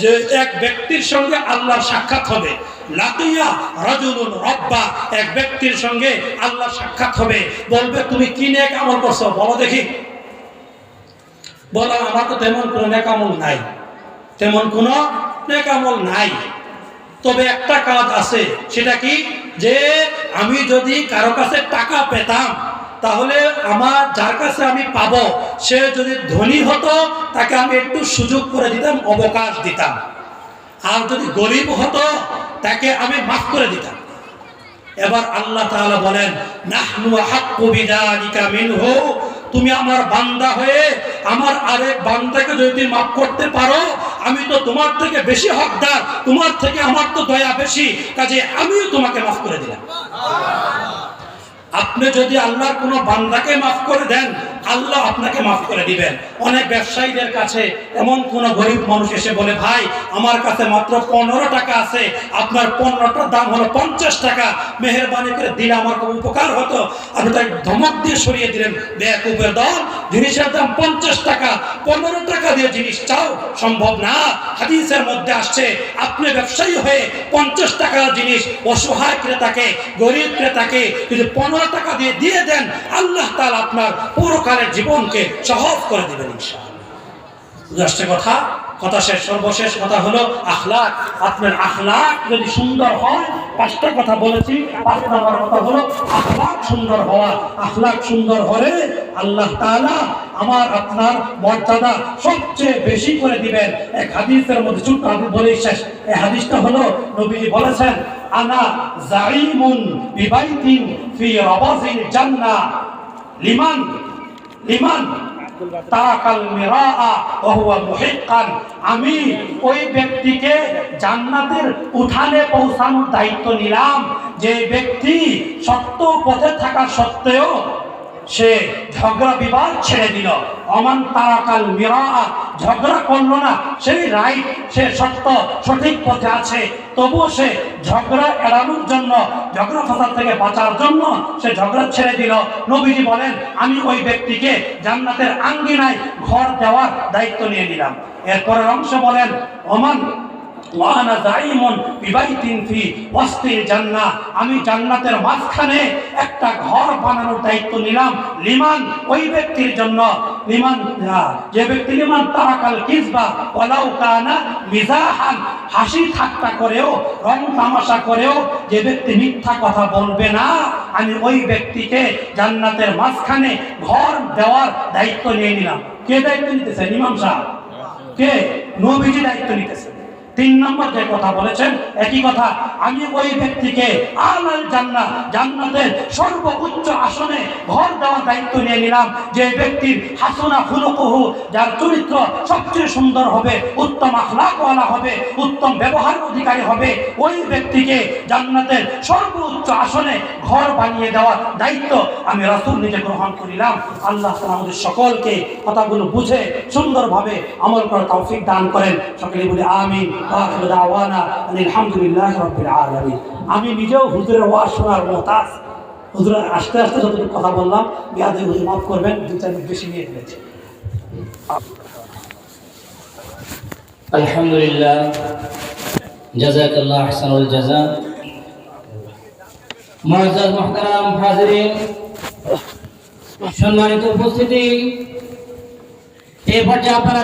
যে এক ব্যক্তির সঙ্গে আল্লাহর সাক্ষাৎ হবে, লাকিয়া রাজুলুন রাব্বা, এক ব্যক্তির সঙ্গে আল্লাহ সাক্ষাৎ হবে, বলবে তুমি কি নেক আমল করছো বলো দেখি। বলো আমার তো তেমন কোনো নেক আমল নাই, তেমন কোনো নেক আমল নাই, তবে একটা কাজ আছে, সেটা কি, যে আমি যদি কারো কাছে টাকা পেতাম, তাহলে আমার যার কাছে আমি পাবো, সে যদি ধনী হতো তাকে আমি একটু সুযোগ করে দিতাম, অবকাশ দিতাম, আর যদি গরিব হতো তাকে আমি মাফ করে দিতাম। এবার আল্লাহ তাআলা বলেন, নাহনু আহাক্কু বিযালিকা মিনহু, তুমি আমার বান্দা হয়ে আমার আরেক বান্দাকে যদি মাফ করতে পারো, আমি তো তোমার থেকে বেশি হকদার, তোমার থেকে আমার তো দয়া বেশি, কাজে আমিও তোমাকে মাফ করে দিলাম। আপনি যদি আল্লাহর কোনো বান্দাকে মাফ করে দেন, আল্লাহ আপনাকে মাফ করে দিবেন। অনেক ব্যবসায়ীদের কাছে এমন কোন গরিব মানুষ এসে বলে, ভাই আমার কাছে মাত্র 15 টাকা আছে, আপনার 15টার দাম হলো 50 টাকা, মেহেরবানি করে দিলে আমার খুব উপকার হতো। আপনি তাই ধমক দিয়ে সরিয়ে দিলেন, বেয়াকুবের দল, জিনিসের দাম 50 টাকা, 15 টাকা দিয়ে জিনিস চাও, সম্ভব না। হাদিসের মধ্যে আসছে, আপনি ব্যবসায়ী হয়ে 50 টাকার জিনিস অসহায় ক্রেতাকে, গরিব ক্রেতাকে যদি 15 টাকা দিয়ে দেন, আল্লাহ তাআলা আপনার পরকালের জীবনকে সহজ করে দিবেন ইনশাআল্লাহ। বুঝতে কথা শেষ। সর্বশেষ কথা হলো আখলাক। আপনার আখলাক যদি সুন্দর হয়, 5টা কথা বলেছি, 5 নম্বর কথা হলো আখলাক সুন্দর হওয়া। আখলাক সুন্দর হলে আল্লাহ তাআলা আমার আপনার মর্যাদা সবচেয়ে বেশি করে দিবেন। এক হাদিসের মধ্যে ছোট্ট হাদিস বলে শেষ। এই হাদিসটা হলো নবীজি বলেছেন, আনা জাইমুন বিবাইতিন ফি রাবাজিল জান্নাহ লিমান তারাকাল মিরাআ ওয়া হুয়া মুহিক্কান, আমি ওই ব্যক্তিকে জান্নাতের উঠানে পৌঁছানোর দায়িত্ব নিলাম যে ব্যক্তি সত্য পথে থাকা সত্ত্বেও সে ঝগড়া বিবাদ ছেড়ে দিল। অমান তারাকাল মিরাআ, ঝগড়া করলো না, সেই রাইট, সে সত্য সঠিক পথে আছে, তবুও সে ঝগড়া এড়ানোর জন্য, ঝগড়া ফাসাদ থেকে বাঁচার জন্য সে ঝগড়া ছেড়ে দিল। নবীজি বলেন, আমি ওই ব্যক্তিকে জান্নাতের আঙ্গিনায় ঘর দেওয়ার দায়িত্ব নিয়ে নিলাম। এরপরের অংশ বলেন, ওয়া আনা যাইমুন বিবাইতিন ফি ওয়াসতিল জান্নাহ, আমি জান্নাতের মাঝখানে একটা ঘর বানানোর দায়িত্ব নিলাম। লিমান, ওই ব্যক্তির জন্য, লিমান, যে ব্যক্তি লিমান তারাকাল কিযবা ওয়ালাউ কানা মিজাহান, হাসি ঠাট্টা করেও রং তামাশা করেও যে ব্যক্তি মিথ্যা কথা বলবে না, আমি ওই ব্যক্তিকে জান্নাতের মাঝখানে ঘর দেওয়ার দায়িত্ব নিয়ে নিলাম। কে দায়িত্ব নিতেছেন? ইমাম সাহেব। কে? নবীজি দায়িত্ব নিতেছেন। 3 নম্বর যে কথা বলেছেন একই কথা, আমি ওই ব্যক্তিকে আলাল জান্নাহ, জান্নাতের সর্বোচ্চ আসনে ঘর দেওয়ার দায়িত্ব নিয়ে নিলাম। যে ব্যক্তির হাসানা খুলুকুহু, যার চরিত্র সবচেয়ে সুন্দর হবে, উত্তম আখলাকওয়ালা হবে, উত্তম ব্যবহারের অধিকারী হবে, ওই ব্যক্তিকে জান্নাতের সর্বোচ্চ আসনে ঘর বানিয়ে দেওয়ার দায়িত্ব আমি রাসূল নিজে গ্রহণ করিলাম। আল্লাহ তাআলা আমাদের সকলকে কথাগুলো বুঝে সুন্দরভাবে আমল করার তৌফিক দান করেন। সকলে বলি আমিন। আখিরু দাওয়ানা আলহামদুলিল্লাহি রাব্বিল আলামিন। আমি নিজেও হুজুরের ওয়াজ শোনার মুহতাজ। হুজুর আস্তে আস্তে যতটুকু কথা বললাম, বিয়াদে হুজুর মাফ করবেন, 2-4 মিনিট বেশি নিয়ে ফেলেছি। আলহামদুলিল্লাহ, জাযাকাল্লাহু আহসানুল জাযা। মুআজ্জাজ মুহতারাম হাজিরিন, সম্মানিত উপস্থিতি, এই পর্যায়ে আপনারা